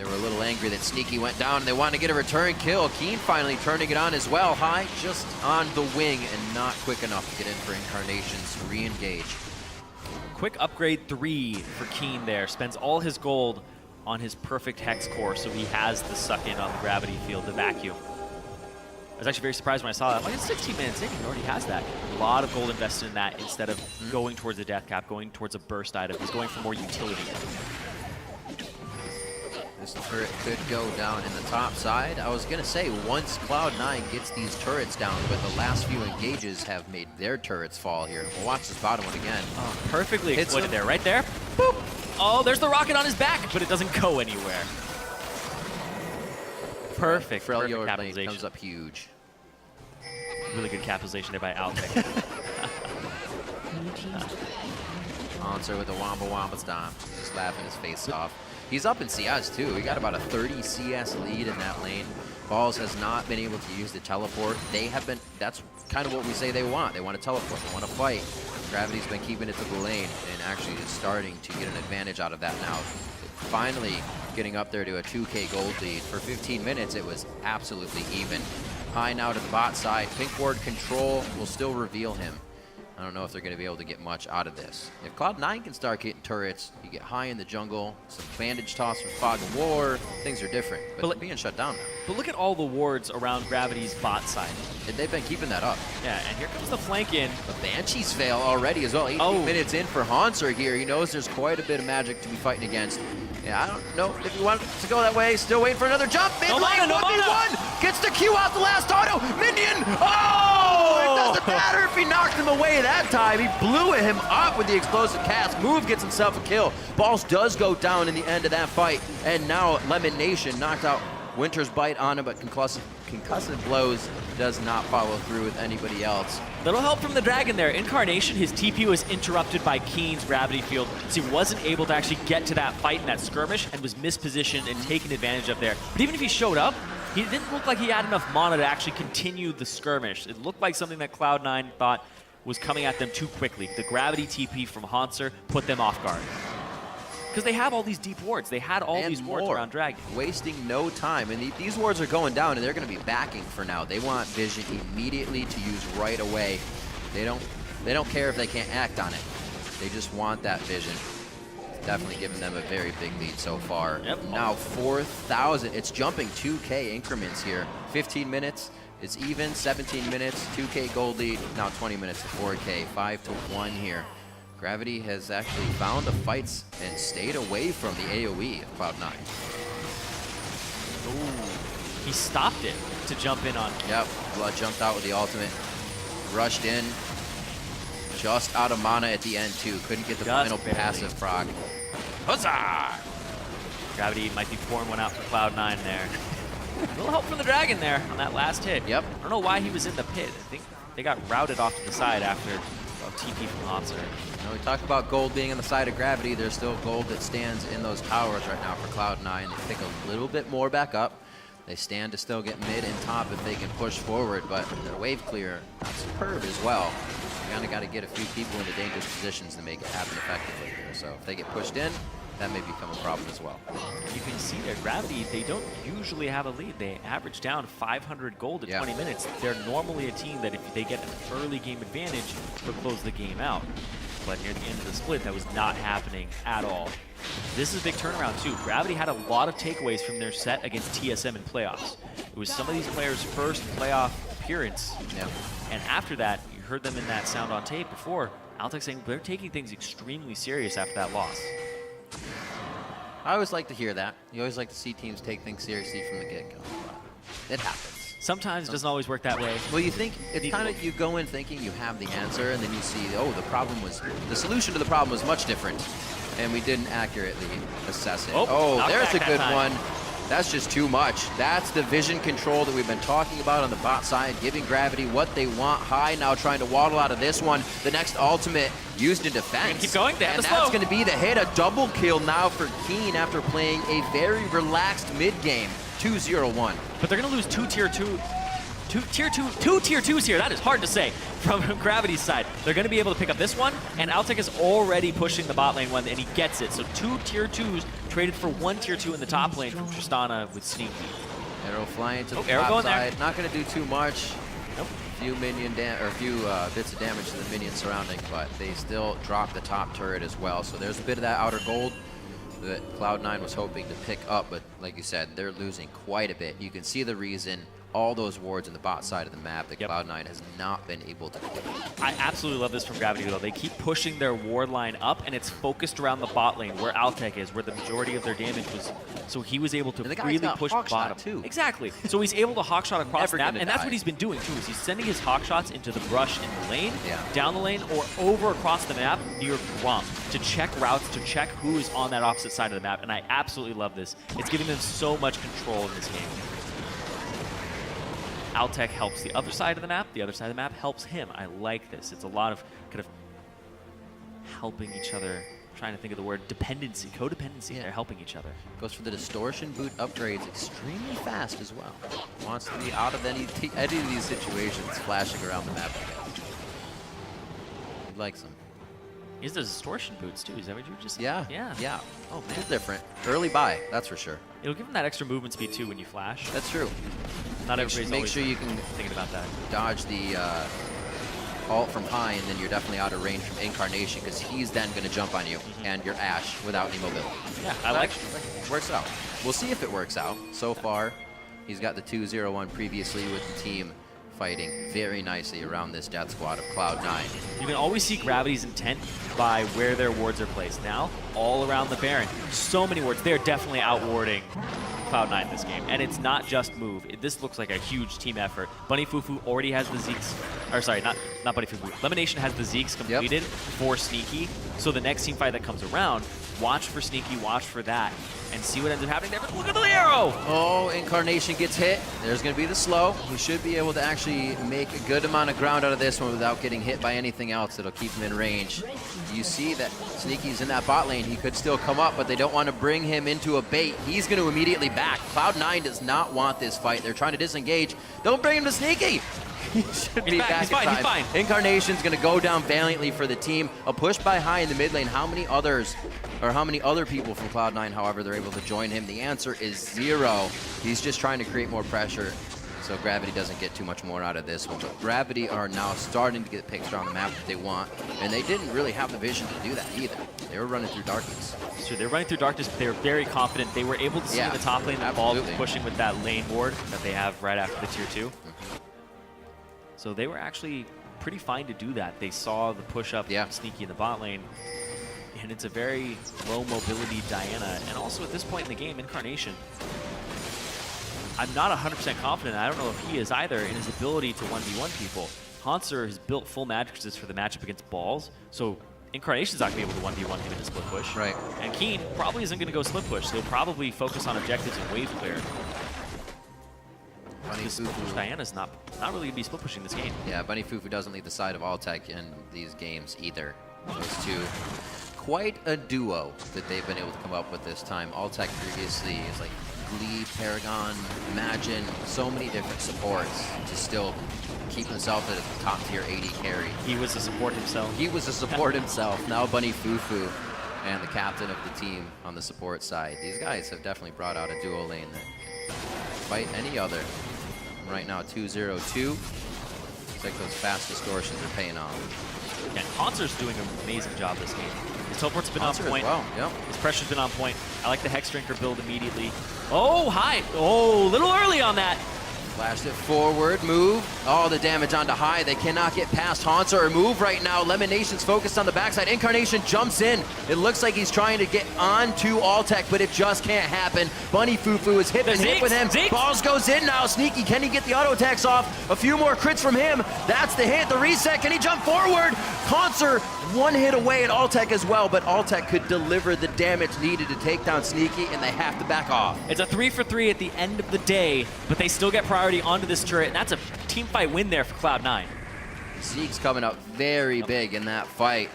They were a little angry that Sneaky went down, and they wanted to get a return kill. Keen finally turning it on as well. High just on the wing and not quick enough to get in for Incarnations to re-engage. Quick upgrade 3 for Keen there. Spends all his gold on his perfect Hex core, so he has the suck in on the gravity field to vacuum. I was actually very surprised when I saw that. I'm like, it's 16 minutes in, he already has that. A lot of gold invested in that instead of going towards a death cap, going towards a burst item. He's going for more utility. This turret could go down in the top side. I was going to say, once Cloud9 gets these turrets down, but the last few engages have made their turrets fall here. We'll watch this bottom one again. Oh, perfectly Hits exploited him. there, right there. Boop. Oh, there's the rocket on his back, but it doesn't go anywhere. Perfect, perfect Freljord lane capitalization. comes up huge. Really good capitalization there by Altec. Answer with the Wamba stomp. Just laughing his face off. He's up in CS too. He got about a 30 CS lead in that lane. Balls has not been able to use the teleport. They have been, that's kind of what we say they want. They want to teleport, they want to fight. Gravity's been keeping it to the lane and actually is starting to get an advantage out of that now. Finally getting up there to a 2K gold lead. For 15 minutes, it was absolutely even. High now to the bot side. Pink ward control will still reveal him. I don't know if they're going to be able to get much out of this. If Cloud9 can start getting turrets, you get High in the jungle, some bandage toss from Fog of War, things are different. But they're being shut down now. But look at all the wards around Gravity's bot side. And they've been keeping that up. Yeah, and here comes the flank in. The Banshees fail already as well. 18 minutes in for Hanser here. He knows there's quite a bit of magic to be fighting against. Yeah, I don't know if you want to go that way. Still waiting for another jump. Mid lane, 1v1. Gets the Q out the last auto. Minion. Oh! It doesn't matter if he knocked him away that time. He blew him up with the explosive cast. Move gets himself a kill. Balls does go down in the end of that fight. And now Lemon Nation knocked out Winter's Bite on him, but concussive blows does not follow through with anybody else. Little help from the Dragon there. Incarnation, his TP was interrupted by Keen's gravity field, so he wasn't able to actually get to that fight in that skirmish and was mispositioned and taken advantage of there. But even if he showed up, he didn't look like he had enough mana to actually continue the skirmish. It looked like something that Cloud9 thought was coming at them too quickly. The gravity TP from Hanser put them off guard. Because they have all these deep wards. They had all these wards around Dragon. Wasting no time. And these wards are going down, and they're going to be backing for now. They want vision immediately to use right away. They don't care if they can't act on it. They just want that vision. Definitely giving them a very big lead so far. Yep. Now 4,000. It's jumping 2K increments here. 15 minutes. It's even. 17 minutes. 2K gold lead. Now 20 minutes to 4K. 5-1 here. Gravity has actually found the fights and stayed away from the AoE of Cloud9. Ooh, he stopped it to jump in on. Yep, Blood jumped out with the ultimate. Rushed in. Just out of mana at the end, too. Couldn't get the final passive proc. Huzzah! Gravity might be pouring one out for Cloud9 there. A little help from the Dragon there on that last hit. Yep. I don't know why he was in the pit. I think they got routed off to the side after a TP from Hanser. We talk about gold being on the side of Gravity. There's still gold that stands in those towers right now for Cloud9. They pick a little bit more back up. They stand to still get mid and top if they can push forward, but their wave clear, not superb as well. You kind of got to get a few people into dangerous positions to make it happen effectively here. So if they get pushed in, that may become a problem as well. You can see their Gravity, they don't usually have a lead. They average down 500 gold in 20 minutes. They're normally a team that if they get an early game advantage, they'll close the game out. But near the end of the split, that was not happening at all. This is a big turnaround, too. Gravity had a lot of takeaways from their set against TSM in playoffs. It was some of these players' first playoff appearance. Yeah. And after that, you heard them in that sound on tape before, Altec saying they're taking things extremely serious after that loss. I always like to hear that. You always like to see teams take things seriously from the get-go. It happens. Sometimes it doesn't always work that way. Well, you think, it's kind of, you go in thinking you have the answer, and then you see, oh, the solution to the problem was much different, and we didn't accurately assess it. Oh, there's a good one. That's just too much. That's the vision control that we've been talking about on the bot side, giving Gravity what they want. High now trying to waddle out of this one. The next ultimate used in defense. Keep going, and that's going to be the hit. A double kill now for Keen after playing a very relaxed mid game. 2-0-1. But they're going to lose two tier two tier 2s here. That is hard to say from Gravity's side. They're going to be able to pick up this one, and Altec is already pushing the bot lane one, and he gets it. So 2 tier 2s traded for 1 tier 2 in the top lane from Tristana with Sneaky. Arrow flying to the Arrow top going side. there. Not going to do too much. Nope. Few bits of damage to the minions surrounding, but they still drop the top turret as well. So there's a bit of that outer gold that Cloud9 was hoping to pick up, but like you said, they're losing quite a bit. You can see the reason. All those wards in the bot side of the map that Cloud9 has not been able to play. I absolutely love this from Gravity, though. They keep pushing their ward line up, and it's focused around the bot lane, where Altec is, where the majority of their damage was. So he was able to And the guy's really got push hawk shot, bottom. too. Exactly. So he's able to hawkshot across Never the map, gonna and that's die. what he's been doing, too, is he's sending his hawkshots into the brush in the lane, Yeah. down the lane, or over across the map near Gromp to check routes, to check who is on that opposite side of the map, and I absolutely love this. It's giving them so much control in this game. Altec helps the other side of the map. The other side of the map helps him. I like this. It's a lot of kind of helping each other. I'm trying to think of the word dependency, codependency. Yeah. They're helping each other. Goes for the distortion boot upgrades extremely fast as well. Wants to be out of any of these situations, flashing around the map again. He likes them. He has those distortion boots too. Is that what you were just saying? Yeah. Yeah. Yeah. Oh A man. little different. Early buy, that's for sure. It'll give him that extra movement speed too when you flash. That's true. Not everybody's Make always sure you can thinking about that. dodge the ult from high, and then you're definitely out of range from Incarnation, because he's then going to jump on you and your Ashe without any mobility. Yeah, I like. Works out. We'll see if it works out. So far, he's got the 2-0-1 previously with the team fighting very nicely around this death squad of Cloud9. You can always see Gravity's intent by where their wards are placed. Now, all around the Baron, so many wards. They're definitely outwarding Cloud9 this game, and it's not just move. This looks like a huge team effort. Bunny Fufu already has the Zeeks, or sorry, not Bunny Fufu. Lemonation has the Zeeks completed for Sneaky. So the next team fight that comes around, watch for Sneaky, watch for that, and see what ends up happening there. But look at the arrow! Oh, Incarnation gets hit. There's going to be the slow. He should be able to actually make a good amount of ground out of this one without getting hit by anything else that'll keep him in range. You see that Sneaky's in that bot lane. He could still come up, but they don't want to bring him into a bait. He's going to immediately back. Cloud9 does not want this fight. They're trying to disengage. Don't bring him to Sneaky! He should be back in time. He's fine. Incarnation's going to go down valiantly for the team. A push by high in the mid lane. How many others, or how many other people from Cloud9, however, they're able to join him? The answer is 0. He's just trying to create more pressure so Gravity doesn't get too much more out of this one. But Gravity are now starting to get picks around the map that they want, and they didn't really have the vision to do that either. They were running through darkness. So they're running through darkness, but they were very confident. They were able to see in the top lane that Ball was pushing with that lane ward that they have right after the tier 2. So they were actually pretty fine to do that. They saw the push up Sneaky in the bot lane, and it's a very low mobility Diana. And also at this point in the game, Incarnation, I'm not 100% confident. I don't know if he is either in his ability to 1v1 people. Hanser has built full matrices for the matchup against Balls, so Incarnation's not going to be able to 1v1 him in a split push. Right. And Keen probably isn't going to go split push. He'll probably focus on objectives and wave clear. Bunny Fufu. Diana's not really going to be split pushing this game. Yeah, Bunny Fufu doesn't leave the side of Altec in these games either. Those two, quite a duo that they've been able to come up with this time. Altec previously is like Glee, Paragon, Imagine, so many different supports to still keep himself at a top tier 80 carry. He was a support himself. He was a support himself. Now Bunny Fufu and the captain of the team on the support side. These guys have definitely brought out a duo lane that can fight any other. Right now 2-0-2. Looks like those fast distortions are paying off. And Hanser's doing an amazing job this game. His teleport's been on point. Well. Yep. His pressure's been on point. I like the Hex Drinker build immediately. Oh, high. Oh, a little early on that. Flashed it forward, move. Oh, the damage onto high. They cannot get past Hanser or move right now. Lemonation's focused on the backside. Incarnation jumps in. It looks like he's trying to get onto Altec, but it just can't happen. Bunny Fufu is hip and hip with him. Balls goes in now. Sneaky, can he get the auto attacks off? A few more crits from him. That's the hit, the reset. Can he jump forward? Hanser, one hit away at Altec as well, but Altec could deliver the damage needed to take down Sneaky, and they have to back off. It's a 3-for-3 at the end of the day, but they still get priority onto this turret, and that's a team fight win there for Cloud9. Zeke's coming up very big in that fight.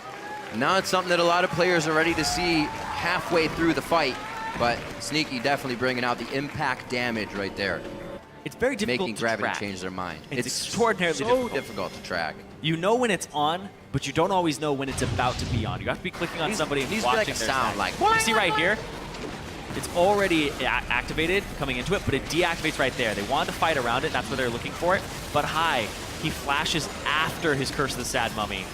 Now it's something that a lot of players are ready to see halfway through the fight, but Sneaky definitely bringing out the impact damage right there. It's very difficult making to Gravity track. change their mind. It's extraordinarily so difficult. to track. You know when it's on, but you don't always know when it's about to be on. You have to be clicking on somebody and These watching like a their sound snack. like. You see right here? It's already activated coming into it, but it deactivates right there. They wanted to fight around it, and that's where they're looking for it. But he flashes after his Curse of the Sad Mummy.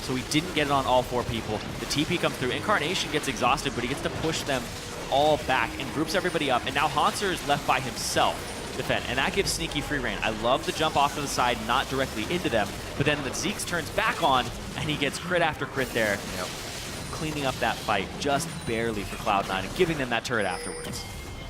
So he didn't get it on all 4 people. The TP comes through. Incarnation gets exhausted, but he gets to push them all back and groups everybody up. And now Haunter is left by himself to defend, and that gives Sneaky free reign. I love the jump off to the side, not directly into them, but then the Zeke's turns back on, and he gets crit after crit there. Yep. Cleaning up that fight just barely for Cloud9 and giving them that turret afterwards.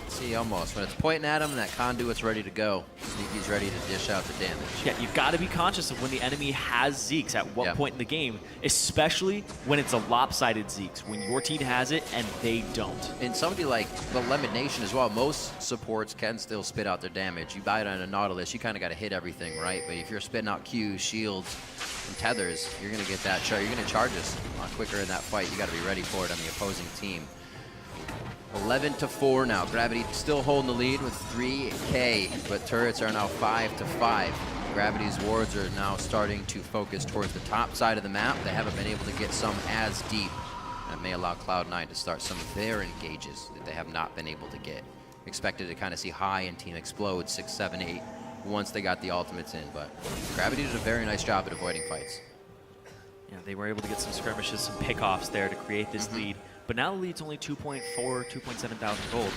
See, almost. When it's pointing at him, that conduit's ready to go. Sneaky's ready to dish out the damage. Yeah, you've got to be conscious of when the enemy has Zeke's at what point in the game, especially when it's a lopsided Zeke's, when your team has it and they don't. And somebody like the Lemon Nation as well, most supports can still spit out their damage. You buy it on a Nautilus, you kind of got to hit everything, right? But if you're spitting out Qs, shields, and tethers, you're going to get that you're going to charge us a lot quicker in that fight. You got to be ready for it on the opposing team. 11-4 now. Gravity still holding the lead with 3K, but turrets are now 5-5. Gravity's wards are now starting to focus towards the top side of the map. They haven't been able to get some as deep. That may allow Cloud9 to start some of their engages that they have not been able to get. Expected to kind of see High and Team Explode 6, 7, 8 once they got the ultimates in, but Gravity did a very nice job at avoiding fights. Yeah, they were able to get some skirmishes, some pickoffs there to create this lead. But now the lead's only 2.4, 2.7 thousand gold.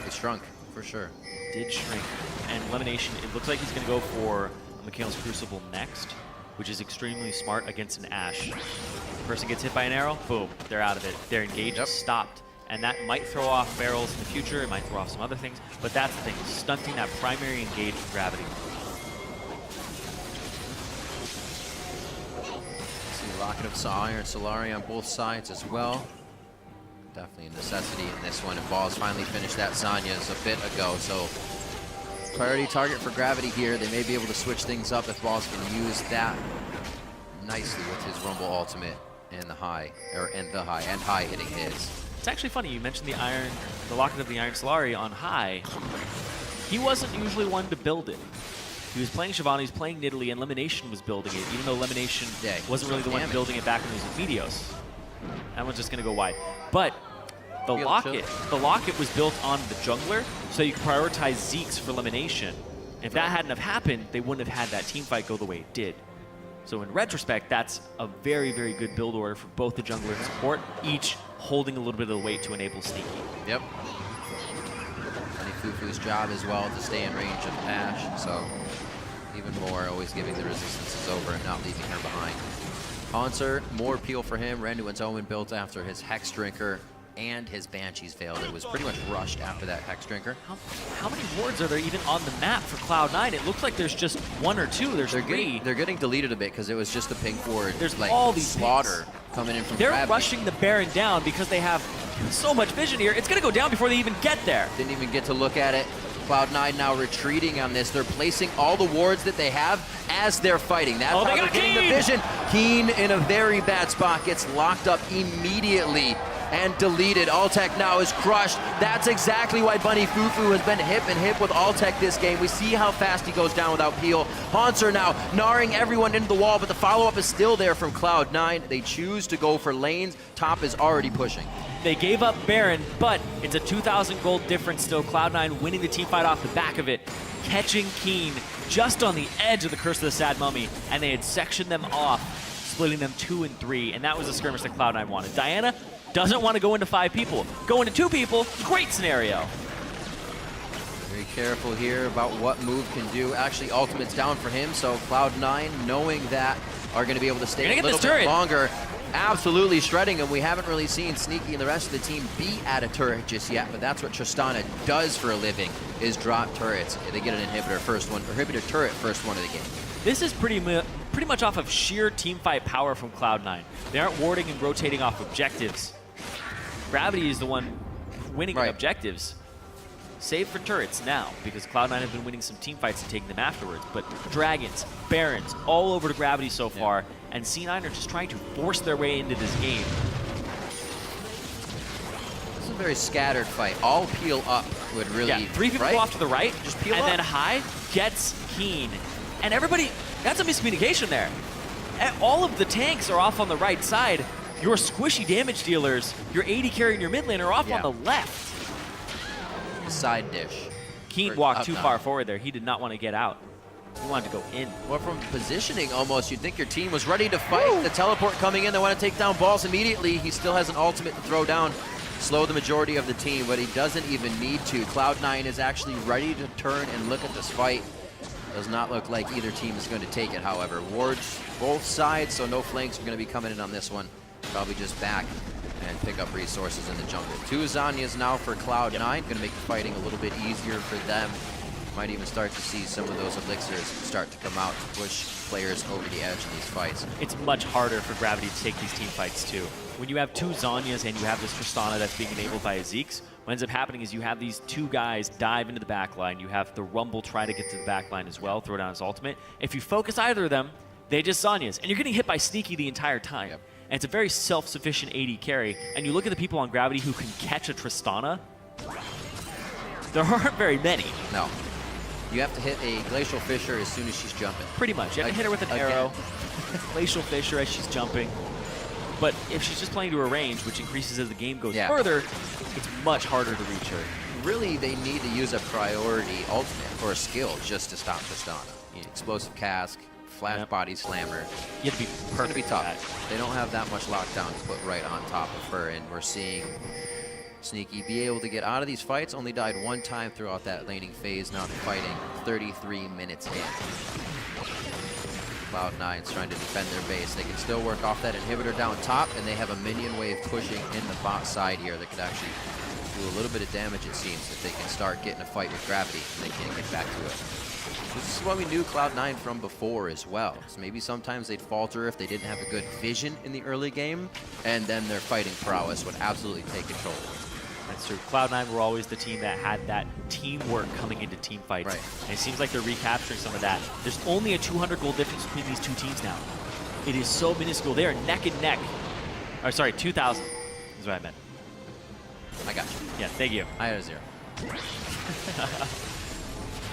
It shrunk, for sure. Did shrink. And Elimination, it looks like he's going to go for Mikhail's Crucible next, which is extremely smart against an Ashe. The person gets hit by an arrow, boom, they're out of it. Their engage is stopped. And that might throw off barrels in the future, it might throw off some other things, but that's the thing, stunting that primary engage with Gravity. See Locket of Iron Solari on both sides as well. Definitely a necessity in this one, and Balls finally finished that Zanya's a bit ago, so priority target for Gravity here. They may be able to switch things up if Balls can use that nicely with his Rumble ultimate and the High, and High hitting his. It's actually funny, you mentioned the Locket of the Iron Solari on High. He wasn't usually one to build it. He was playing Shyvana, he was playing Nidalee, and Elimination was building it, even though Elimination wasn't really the one building it back when he was with Meteos. That one's just going to go wide. But the Locket was built on the jungler, so you could prioritize Zeke's for Elimination. If that hadn't have happened, they wouldn't have had that team fight go the way it did. So in retrospect, that's a very, very good build order for both the jungler and support, each holding a little bit of the weight to enable Sneaky. Yep. And Fufu's job as well to stay in range of Ashe, so even more, always giving the resistances over and not leaving her behind. Haunter, more appeal for him. Randuin's Omen built after his Hex Drinker and his Banshees failed. It was pretty much rushed after that Hex Drinker. How many wards are there even on the map for Cloud9? It looks like there's just 1 or 2. There's 3. They're getting deleted a bit because it was just the pink ward. There's like all these slaughter coming in from They're Gravity. rushing the Baron down because they have so much vision here. It's going to go down before they even get there. Didn't even get to look at it. Cloud9 now retreating on this. They're placing all the wards that they have as they're fighting. That's how they're getting the vision. Keen in a very bad spot gets locked up immediately and deleted. Altec now is crushed. That's exactly why Bunny Fufu has been hip and hip with Altec this game. We see how fast he goes down without peel. Haunter now gnawing everyone into the wall, but the follow-up is still there from Cloud9. They choose to go for lanes. Top is already pushing. They gave up Baron, but it's a 2,000 gold difference still. Cloud9 winning the team fight off the back of it, catching Keen just on the edge of the Curse of the Sad Mummy, and they had sectioned them off, splitting them 2 and 3, and that was the skirmish that Cloud9 wanted. Diana doesn't want to go into 5 people. Go into 2 people, great scenario. Very careful here about what move can do. Actually, ultimate's down for him, so Cloud9, knowing that, are going to be able to stay a little bit longer. Absolutely shredding him. We haven't really seen Sneaky and the rest of the team be at a turret just yet, but that's what Tristana does for a living, is drop turrets. They get an inhibitor turret first one of the game. This is pretty much off of sheer teamfight power from Cloud9. They aren't warding and rotating off objectives. Gravity is the one winning objectives. Save for turrets now, because Cloud9 have been winning some team fights and taking them afterwards. But Dragons, Barons, all over to Gravity so far, and C9 are just trying to force their way into this game. This a very scattered fight. All peel up would really, Yeah, 3 people right? go off to the right, Just peel and up. then High gets Keen. And everybody, that's a miscommunication there. And all of the tanks are off on the right side. Your squishy damage dealers, your AD carry and your mid lane are off Yeah. on the left. Side dish. Keen Or walked up too now. far forward there. He did not want to get out. He wanted to go in. Well, from positioning almost, you'd think your team was ready to fight. The teleport coming in, they want to take down balls immediately. He still has an ultimate to throw down, slow the majority of the team, but he doesn't even need to. Cloud9 is actually ready to turn and look at this fight. Does not look like either team is going to take it, however. Wards both sides, so no flanks are going to be coming in on this one. Probably just back and pick up resources in the jungle. 2 Zanyas now for Cloud9. Going to make the fighting a little bit easier for them. Might even start to see some of those elixirs start to come out to push players over the edge in these fights. It's much harder for Gravity to take these team fights too. When you have 2 Zanyas and you have this Tristana that's being enabled by a Zeke's, what ends up happening is you have these 2 guys dive into the back line. You have the Rumble try to get to the back line as well, throw down his ultimate. If you focus either of them, they just Zanyas. And you're getting hit by Sneaky the entire time. Yep. And it's a very self-sufficient AD carry. And you look at the people on Gravity who can catch a Tristana, there aren't very many. No. You have to hit a Glacial Fissure as soon as she's jumping. Pretty much. You have to hit her with an Again. arrow, Glacial Fissure as she's jumping. But if she's just playing to her range, which increases as the game goes Yeah. further, it's much harder to reach her. Really, they need to use a priority ultimate or a skill just to stop Tristana. You know, explosive Cask, Flash Yep. Body Slammer. You have to be It's going to perfect be for tough. that. They don't have that much lockdown to put right on top of her, and we're seeing Sneaky be able to get out of these fights. Only died 1 time throughout that laning phase. Now fighting 33 minutes in. Cloud9's trying to defend their base. They can still work off that inhibitor down top, and they have a minion wave pushing in the bot side here that could actually do a little bit of damage, it seems, if they can start getting a fight with Gravity and they can't get back to it. This is what we knew Cloud9 from before as well. So maybe sometimes they'd falter if they didn't have a good vision in the early game, and then their fighting prowess would absolutely take control. That's true. Cloud9 were always the team that had that teamwork coming into team fights. Right. And it seems like they're recapturing some of that. There's only a 200 gold difference between these 2 teams now. It is so minuscule. They are neck and neck. Or sorry, 2,000 is what I meant. I got you. Yeah, thank you. I had a 0.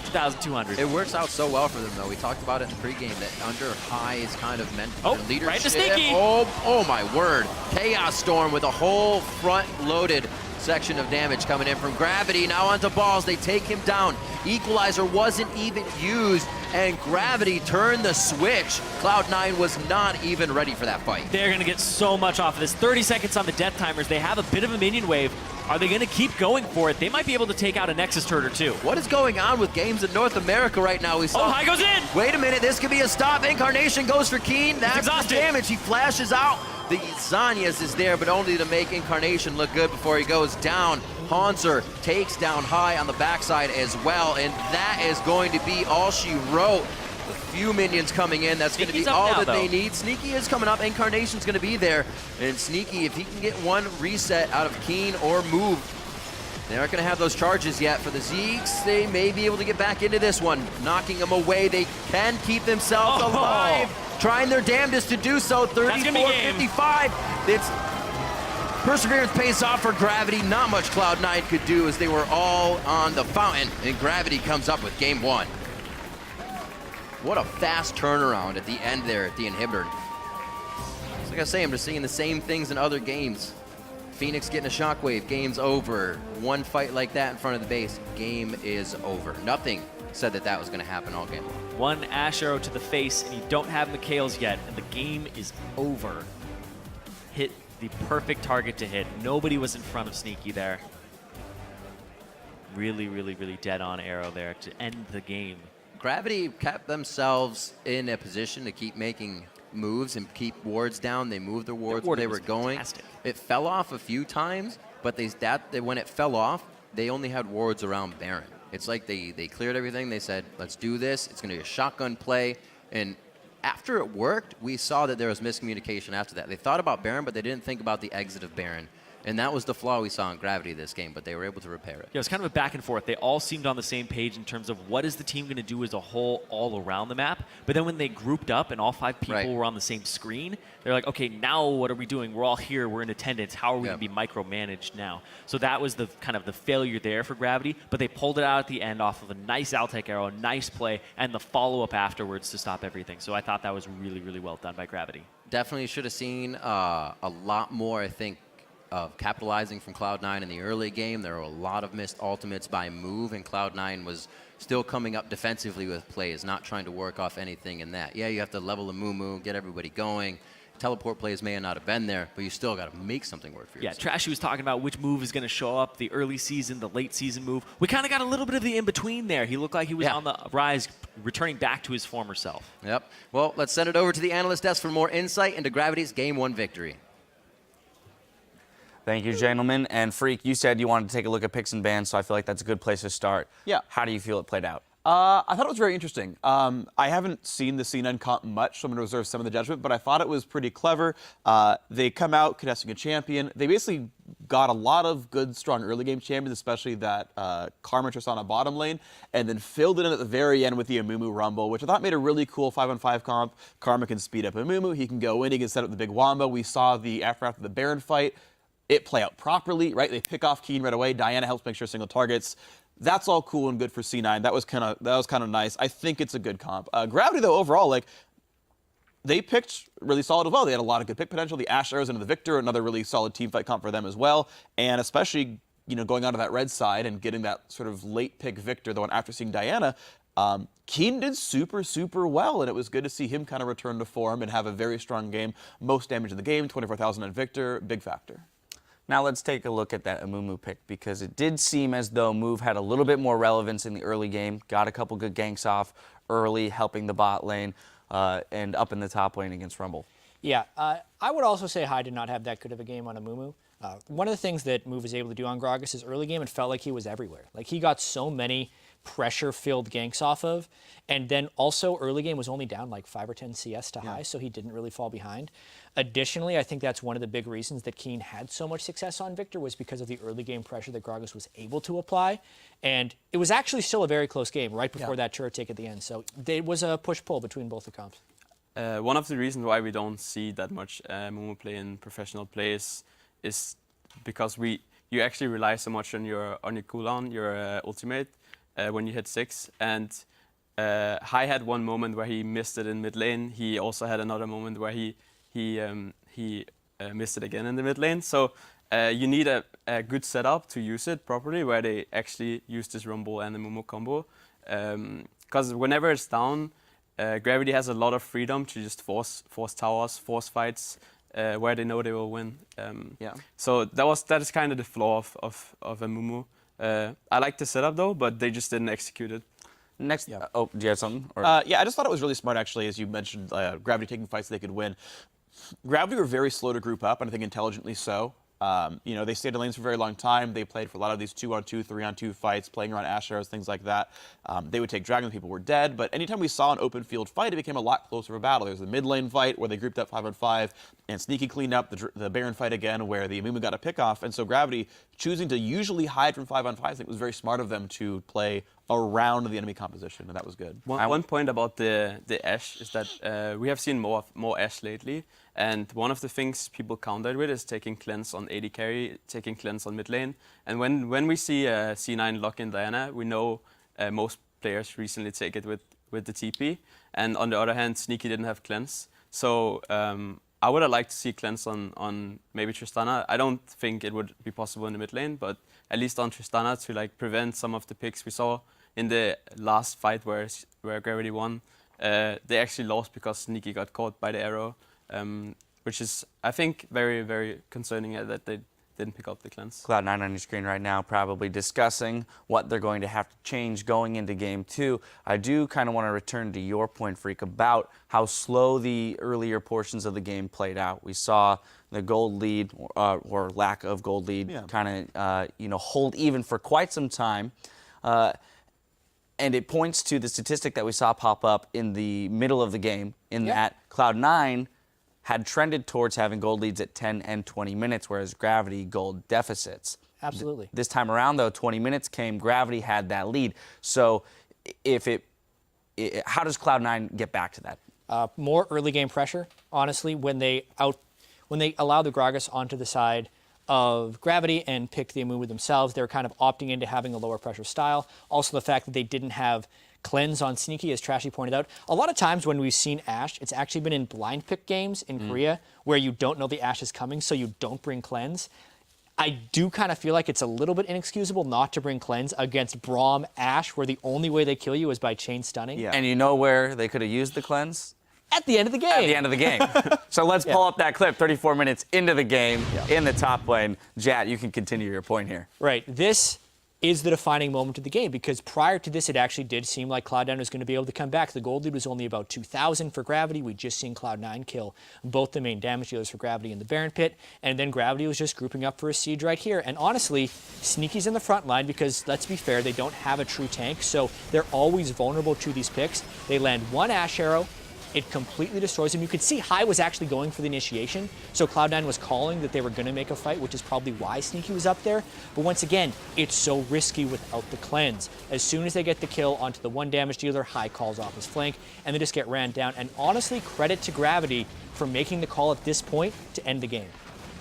2,200. It works out so well for them, though. We talked about it in the pregame that under High's kind of Oh, their leadership. right to Sneaky. Oh my word. Chaos Storm with a whole front-loaded section of damage coming in from Gravity. Now onto balls. They take him down. Equalizer wasn't even used, and Gravity turned the switch. Cloud9 was not even ready for that fight. They're going to get so much off of this. 30 seconds on the death timers. They have a bit of a minion wave. Are they going to keep going for it? They might be able to take out a Nexus turret or 2. What is going on with games in North America right now? We saw. Oh, High goes in! Wait a minute, this could be a stop. Incarnation goes for Keen. That's the exhausted. damage. He flashes out. The Zanyas is there, but only to make Incarnation look good before he goes down. Haunter takes down High on the backside as well, and that is going to be all she wrote. A few minions coming in. That's going to be Sneaky's up all now, that they though. need. Sneaky is coming up. Incarnation's going to be there. And Sneaky, if he can get one reset out of Keen or move, they aren't going to have those charges yet for the Zeeks. They may be able to get back into this one. Knocking them away. They can keep themselves Oh. alive. Trying their damnedest to do so. gonna be game. 34-55. It's Perseverance pays off for Gravity. Not much Cloud9 could do as they were all on the fountain. And Gravity comes up with game 1. What a fast turnaround at the end there at the inhibitor. So like I say, I'm just seeing the same things in other games. Phoenix getting a shockwave, game's over. One fight like that in front of the base, game is over. Nothing said that that was going to happen all game long. One Ash arrow to the face, and you don't have McHale's yet, and the game is over. Hit the perfect target to hit. Nobody was in front of Sneaky there. Really, really, really dead-on arrow there to end the game. Gravity kept themselves in a position to keep making moves and keep wards down. They moved their wards where they warding were was going. fantastic. It fell off a few times, but when it fell off, they only had wards around Baron. It's like they cleared everything. They said, let's do this. It's going to be a shotgun play. And after it worked, we saw that there was miscommunication after that. They thought about Baron, but they didn't think about the exit of Baron. And that was the flaw we saw in Gravity this game, but they were able to repair it. Yeah, it was kind of a back and forth. They all seemed on the same page in terms of what is the team going to do as a whole all around the map. But then when they grouped up and all 5 people were on the same screen, they're like, okay, now what are we doing? We're all here. We're in attendance. How are we going to be micromanaged now? So that was the kind of the failure there for Gravity. But they pulled it out at the end off of a nice Altec arrow, a nice play, and the follow-up afterwards to stop everything. So I thought that was really, really well done by Gravity. Definitely should have seen a lot more, I think, of capitalizing from Cloud9 in the early game. There were a lot of missed ultimates by Move, and Cloud9 was still coming up defensively with plays, not trying to work off anything in that. Yeah, you have to level the Moo, get everybody going. Teleport plays may not have been there, but you still got to make something work for yourself. Yeah, Trashy was talking about which move is going to show up, the early season, the late season move. We kind of got a little bit of the in-between there. He looked like he was on the rise, returning back to his former self. Yep. Well, let's send it over to the analyst desk for more insight into Gravity's Game 1 victory. Thank you, gentlemen. And Freak, you said you wanted to take a look at picks and bans, so I feel like that's a good place to start. Yeah. How do you feel it played out? I thought it was very interesting. I haven't seen the C9 comp much, so I'm going to reserve some of the judgment, but I thought it was pretty clever. They come out contesting a champion. They basically got a lot of good, strong early game champions, especially that Karma Tristana bottom lane, and then filled it in at the very end with the Amumu Rumble, which I thought made a really cool 5-on-5 comp. Karma can speed up Amumu. He can go in. He can set up the big Wombo. We saw the after the Baron fight it play out properly, right? They pick off Keen right away. Diana helps make sure single targets. That's all cool and good for C9. That was kind of nice. I think it's a good comp. Gravity though, overall, like they picked really solid as well. They had a lot of good pick potential. The Ash Arrows into the Victor, another really solid team fight comp for them as well. And especially, going onto that red side and getting that sort of late pick Victor, the one after seeing Diana. Keen did super, super well, and it was good to see him kind of return to form and have a very strong game. Most damage in the game, 24,000 on Victor, big factor. Now let's take a look at that Amumu pick, because it did seem as though Move had a little bit more relevance in the early game, got a couple good ganks off early, helping the bot lane, and up in the top lane against Rumble. Yeah, I would also say Hyde did not have that good of a game on Amumu. One of the things that Move was able to do on Gragas is early game, it felt like he was everywhere. Like he got so many pressure-filled ganks off of, and then also early game was only down like 5 or 10 CS to high, so he didn't really fall behind. Additionally, I think that's one of the big reasons that Keen had so much success on Victor was because of the early game pressure that Gragas was able to apply, and it was actually still a very close game right before that turret take at the end, so it was a push-pull between both the comps. One of the reasons why we don't see that much Momo play in professional plays is because you actually rely so much on your cooldown, your ultimate, when you hit 6. And Hai had one moment where he missed it in mid lane. He also had another moment where he missed it again in the mid lane. So you need a good setup to use it properly, where they actually use this Rumble and the Momo combo. Because whenever it's down, Gravity has a lot of freedom to just force towers, force fights, where they know they will win. So that is kind of the flaw of Amumu. I like the setup though, but they just didn't execute it. Next, do you have something? Or? Yeah, I just thought it was really smart actually, as you mentioned, Gravity taking fights they could win. Gravity were very slow to group up, and I think intelligently so. They stayed in lanes for a very long time. They played for a lot of these 2-on-2, 3-on-2 fights, playing around Ash Arrows, things like that. They would take Dragon, people were dead, but anytime we saw an open field fight, it became a lot closer of a battle. There was the mid lane fight where they grouped up 5-on-5, and Sneaky cleaned up the Baron fight again where the Amumu got a pick off, and so Gravity choosing to usually hide from 5-on-5, I think it was very smart of them to play around the enemy composition, and that was good. One point about the Ashe is that we have seen more Ashe lately, and one of the things people countered with is taking cleanse on AD carry, taking cleanse on mid lane. And when we see C9 lock in Diana, we know most players recently take it with the TP. And on the other hand, Sneaky didn't have cleanse. So I would have liked to see cleanse on maybe Tristana. I don't think it would be possible in the mid lane, but at least on Tristana to prevent some of the picks we saw in the last fight where Gravity won. They actually lost because Sneaky got caught by the arrow. Which is, I think, very, very concerning that they didn't pick up the cleanse. Cloud9 on your screen right now probably discussing what they're going to have to change going into Game 2. I do kind of want to return to your point, Freak, about how slow the earlier portions of the game played out. We saw the gold lead, or lack of gold lead, kind of hold even for quite some time. And it points to the statistic that we saw pop up in the middle of the game, in that Cloud9 had trended towards having gold leads at 10 and 20 minutes, whereas Gravity gold deficits. Absolutely. This time around, though, 20 minutes came, Gravity had that lead. So how does Cloud9 get back to that? More early game pressure, honestly, when they allow the Gragas onto the side of Gravity and pick the Amumu themselves, they're kind of opting into having a lower pressure style. Also, the fact that they didn't have cleanse on Sneaky, as Trashy pointed out. A lot of times when we've seen Ashe, it's actually been in blind pick games in Korea where you don't know the Ashe is coming, so you don't bring cleanse. I do kind of feel like it's a little bit inexcusable not to bring cleanse against Braum Ashe, where the only way they kill you is by chain stunning. Yeah. And you know where they could have used the cleanse? At the end of the game. At the end of the game. So let's pull up that clip, 34 minutes into the game, in the top lane. Jat, you can continue your point here. Right. This is the defining moment of the game, because prior to this, it actually did seem like Cloud9 was going to be able to come back. The gold lead was only about 2,000 for Gravity. We'd just seen Cloud9 kill both the main damage dealers for Gravity in the Baron Pit, and then Gravity was just grouping up for a siege right here. And honestly, Sneaky's in the front line because, let's be fair, they don't have a true tank, so they're always vulnerable to these picks. They land one Ashe arrow. It completely destroys him. You could see High was actually going for the initiation, so Cloud9 was calling that they were going to make a fight, which is probably why Sneaky was up there. But once again, it's so risky without the cleanse. As soon as they get the kill onto the one damage dealer, High calls off his flank, and they just get ran down. And honestly, credit to Gravity for making the call at this point to end the game.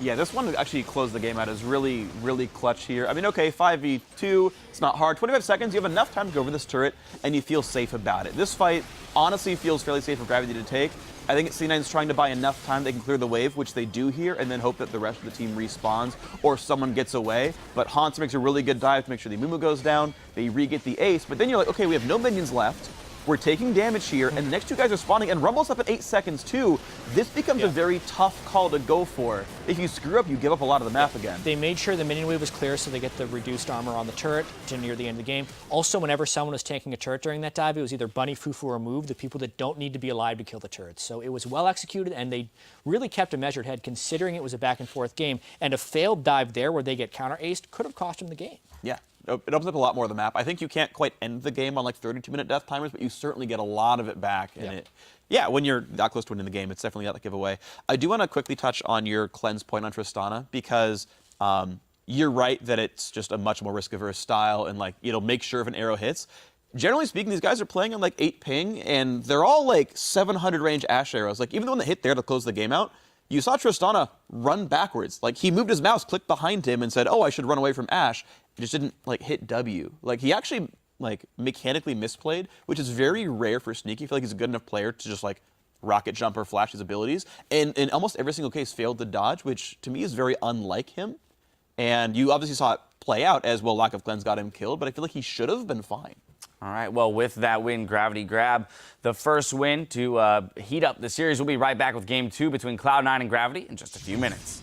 Yeah, this one to actually close the game out is really, really clutch here. I mean, okay, 5v2, it's not hard. 25 seconds, you have enough time to go over this turret, and you feel safe about it. This fight honestly feels fairly safe for Gravity to take. I think C9's trying to buy enough time they can clear the wave, which they do here, and then hope that the rest of the team respawns or someone gets away. But Hans makes a really good dive to make sure the Amumu goes down. They re-get the ace, but then you're like, okay, we have no minions left. We're taking damage here, and the next two guys are spawning, and Rumble's up at 8 seconds too. This becomes a very tough call to go for. If you screw up, you give up a lot of the map again. They made sure the minion wave was clear so they get the reduced armor on the turret to near the end of the game. Also, whenever someone was taking a turret during that dive, it was either Bunny, Fufu, or Move, the people that don't need to be alive to kill the turrets. So it was well executed, and they really kept a measured head considering it was a back and forth game. And a failed dive there where they get counter-aced could have cost them the game. Yeah, it opens up a lot more of the map. I think you can't quite end the game on like 32-minute death timers, but you certainly get a lot of it back. And when you're that close to winning the game, it's definitely not a giveaway. I do want to quickly touch on your cleanse point on Tristana, because you're right that it's just a much more risk-averse style, and like it'll make sure if an arrow hits. Generally speaking, these guys are playing on like 8 ping, and they're all like 700 range Ashe arrows. Like even the one that hit there to close the game out, you saw Tristana run backwards. Like he moved his mouse, clicked behind him, and said, "Oh, I should run away from Ashe." It just didn't like hit W. Like he actually like mechanically misplayed, which is very rare for Sneaky. I feel like he's a good enough player to just like rocket jump or flash his abilities, and in almost every single case failed to dodge, which to me is very unlike him. And you obviously saw it play out as well. Lack of cleanse got him killed, but I feel like he should have been fine. All right, well, with that win, Gravity grab the first win to heat up the series. We'll be right back with Game 2 between Cloud9 and Gravity in just a few minutes.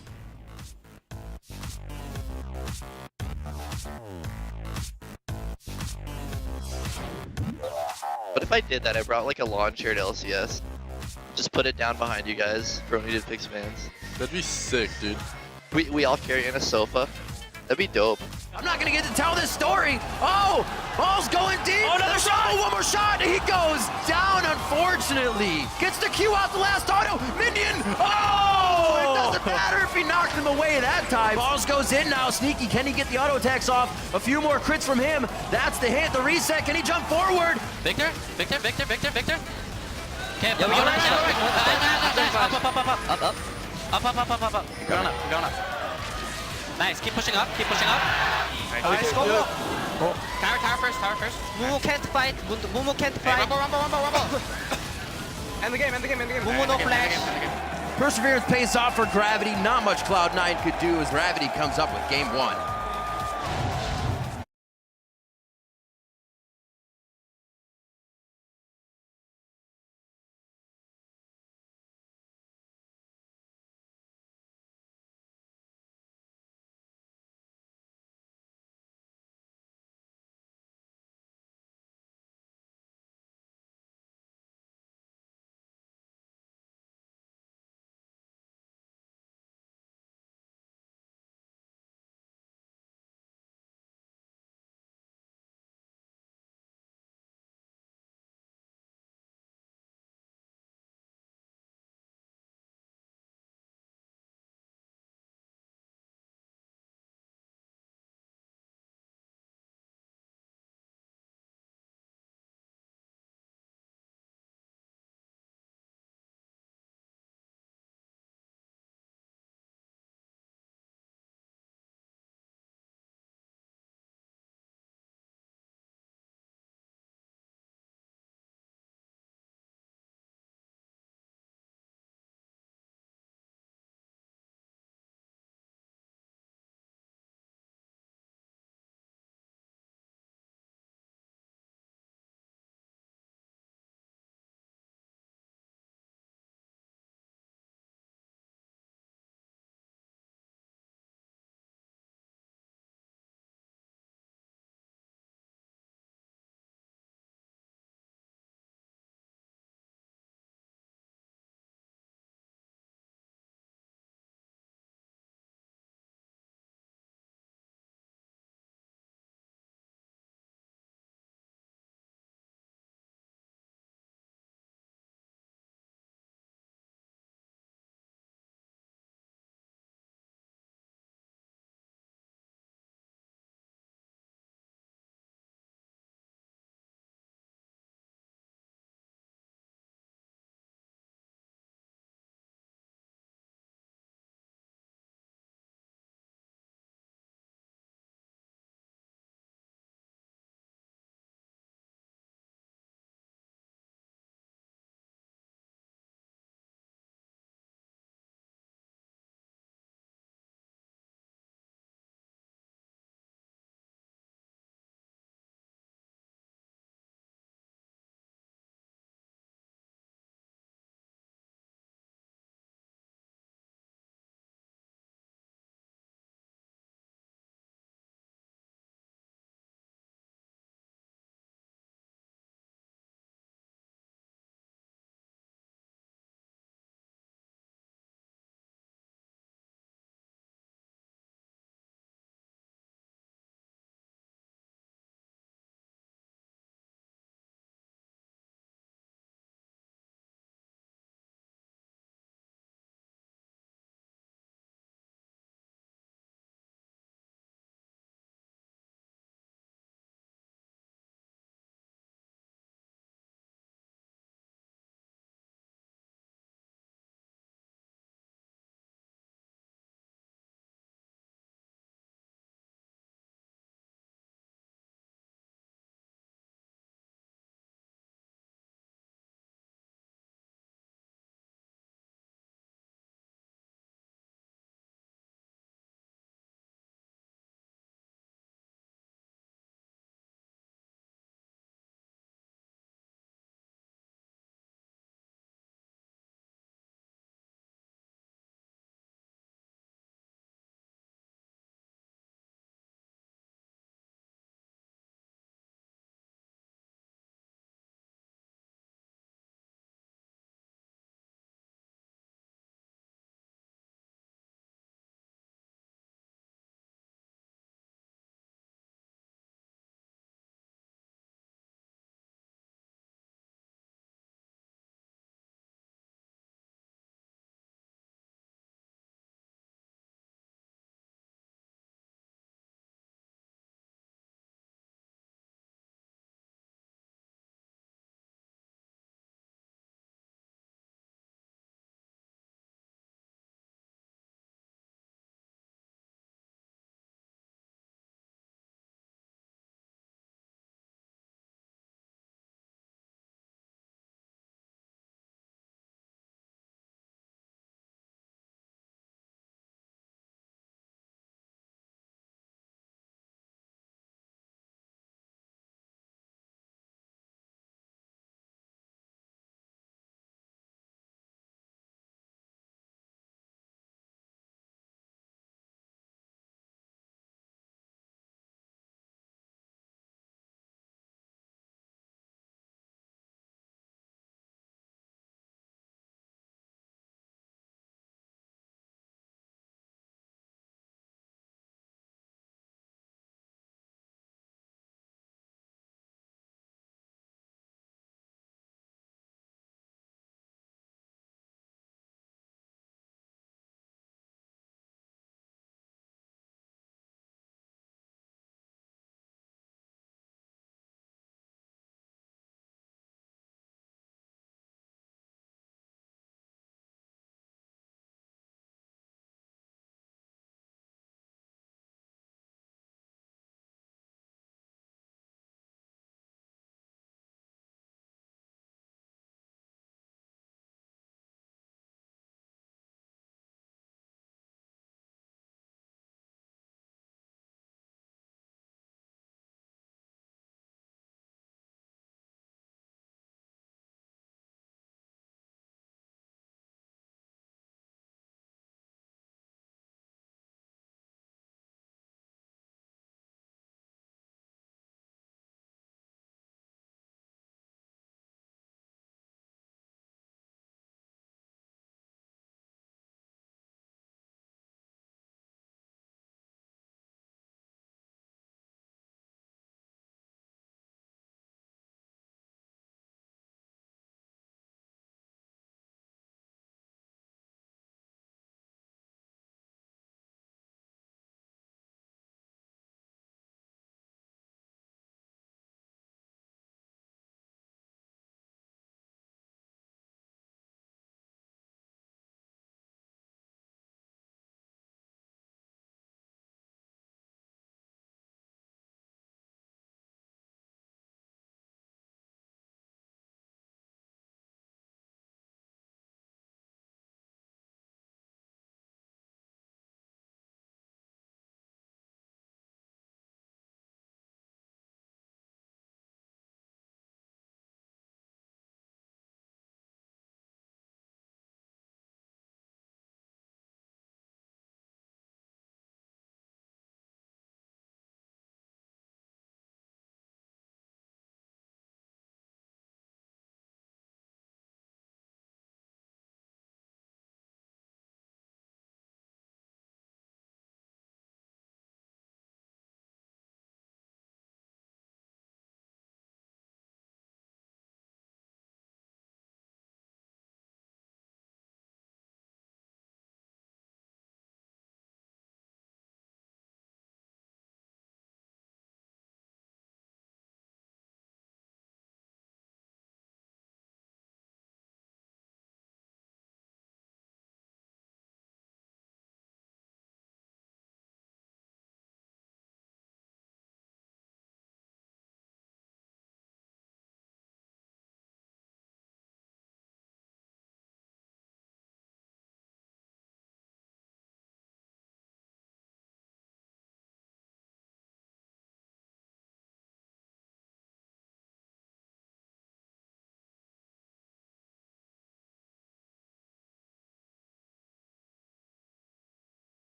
What if I did that? I brought like a lawn chair to LCS. Just put it down behind you guys for only Pix fans. That'd be sick, dude. We all carry in a sofa. That'd be dope. I'm not gonna get to tell this story. Oh, ball's going deep. Oh, another shot. One more shot. He goes down, unfortunately. Gets the Q out the last auto. Minion. Oh, it doesn't matter if he knocked him away that time. Balls goes in now. Sneaky. Can he get the auto attacks off? A few more crits from him. That's the hit. The reset. Can he jump forward? Victor. Okay, Yeah, we got up. Going up. Nice, keep pushing up. Nice, go. Tower first. Mumu can't fight. Rumble. End the game. Mumu no flash. Perseverance pays off for Gravity. Not much Cloud9 could do as Gravity comes up with game 1.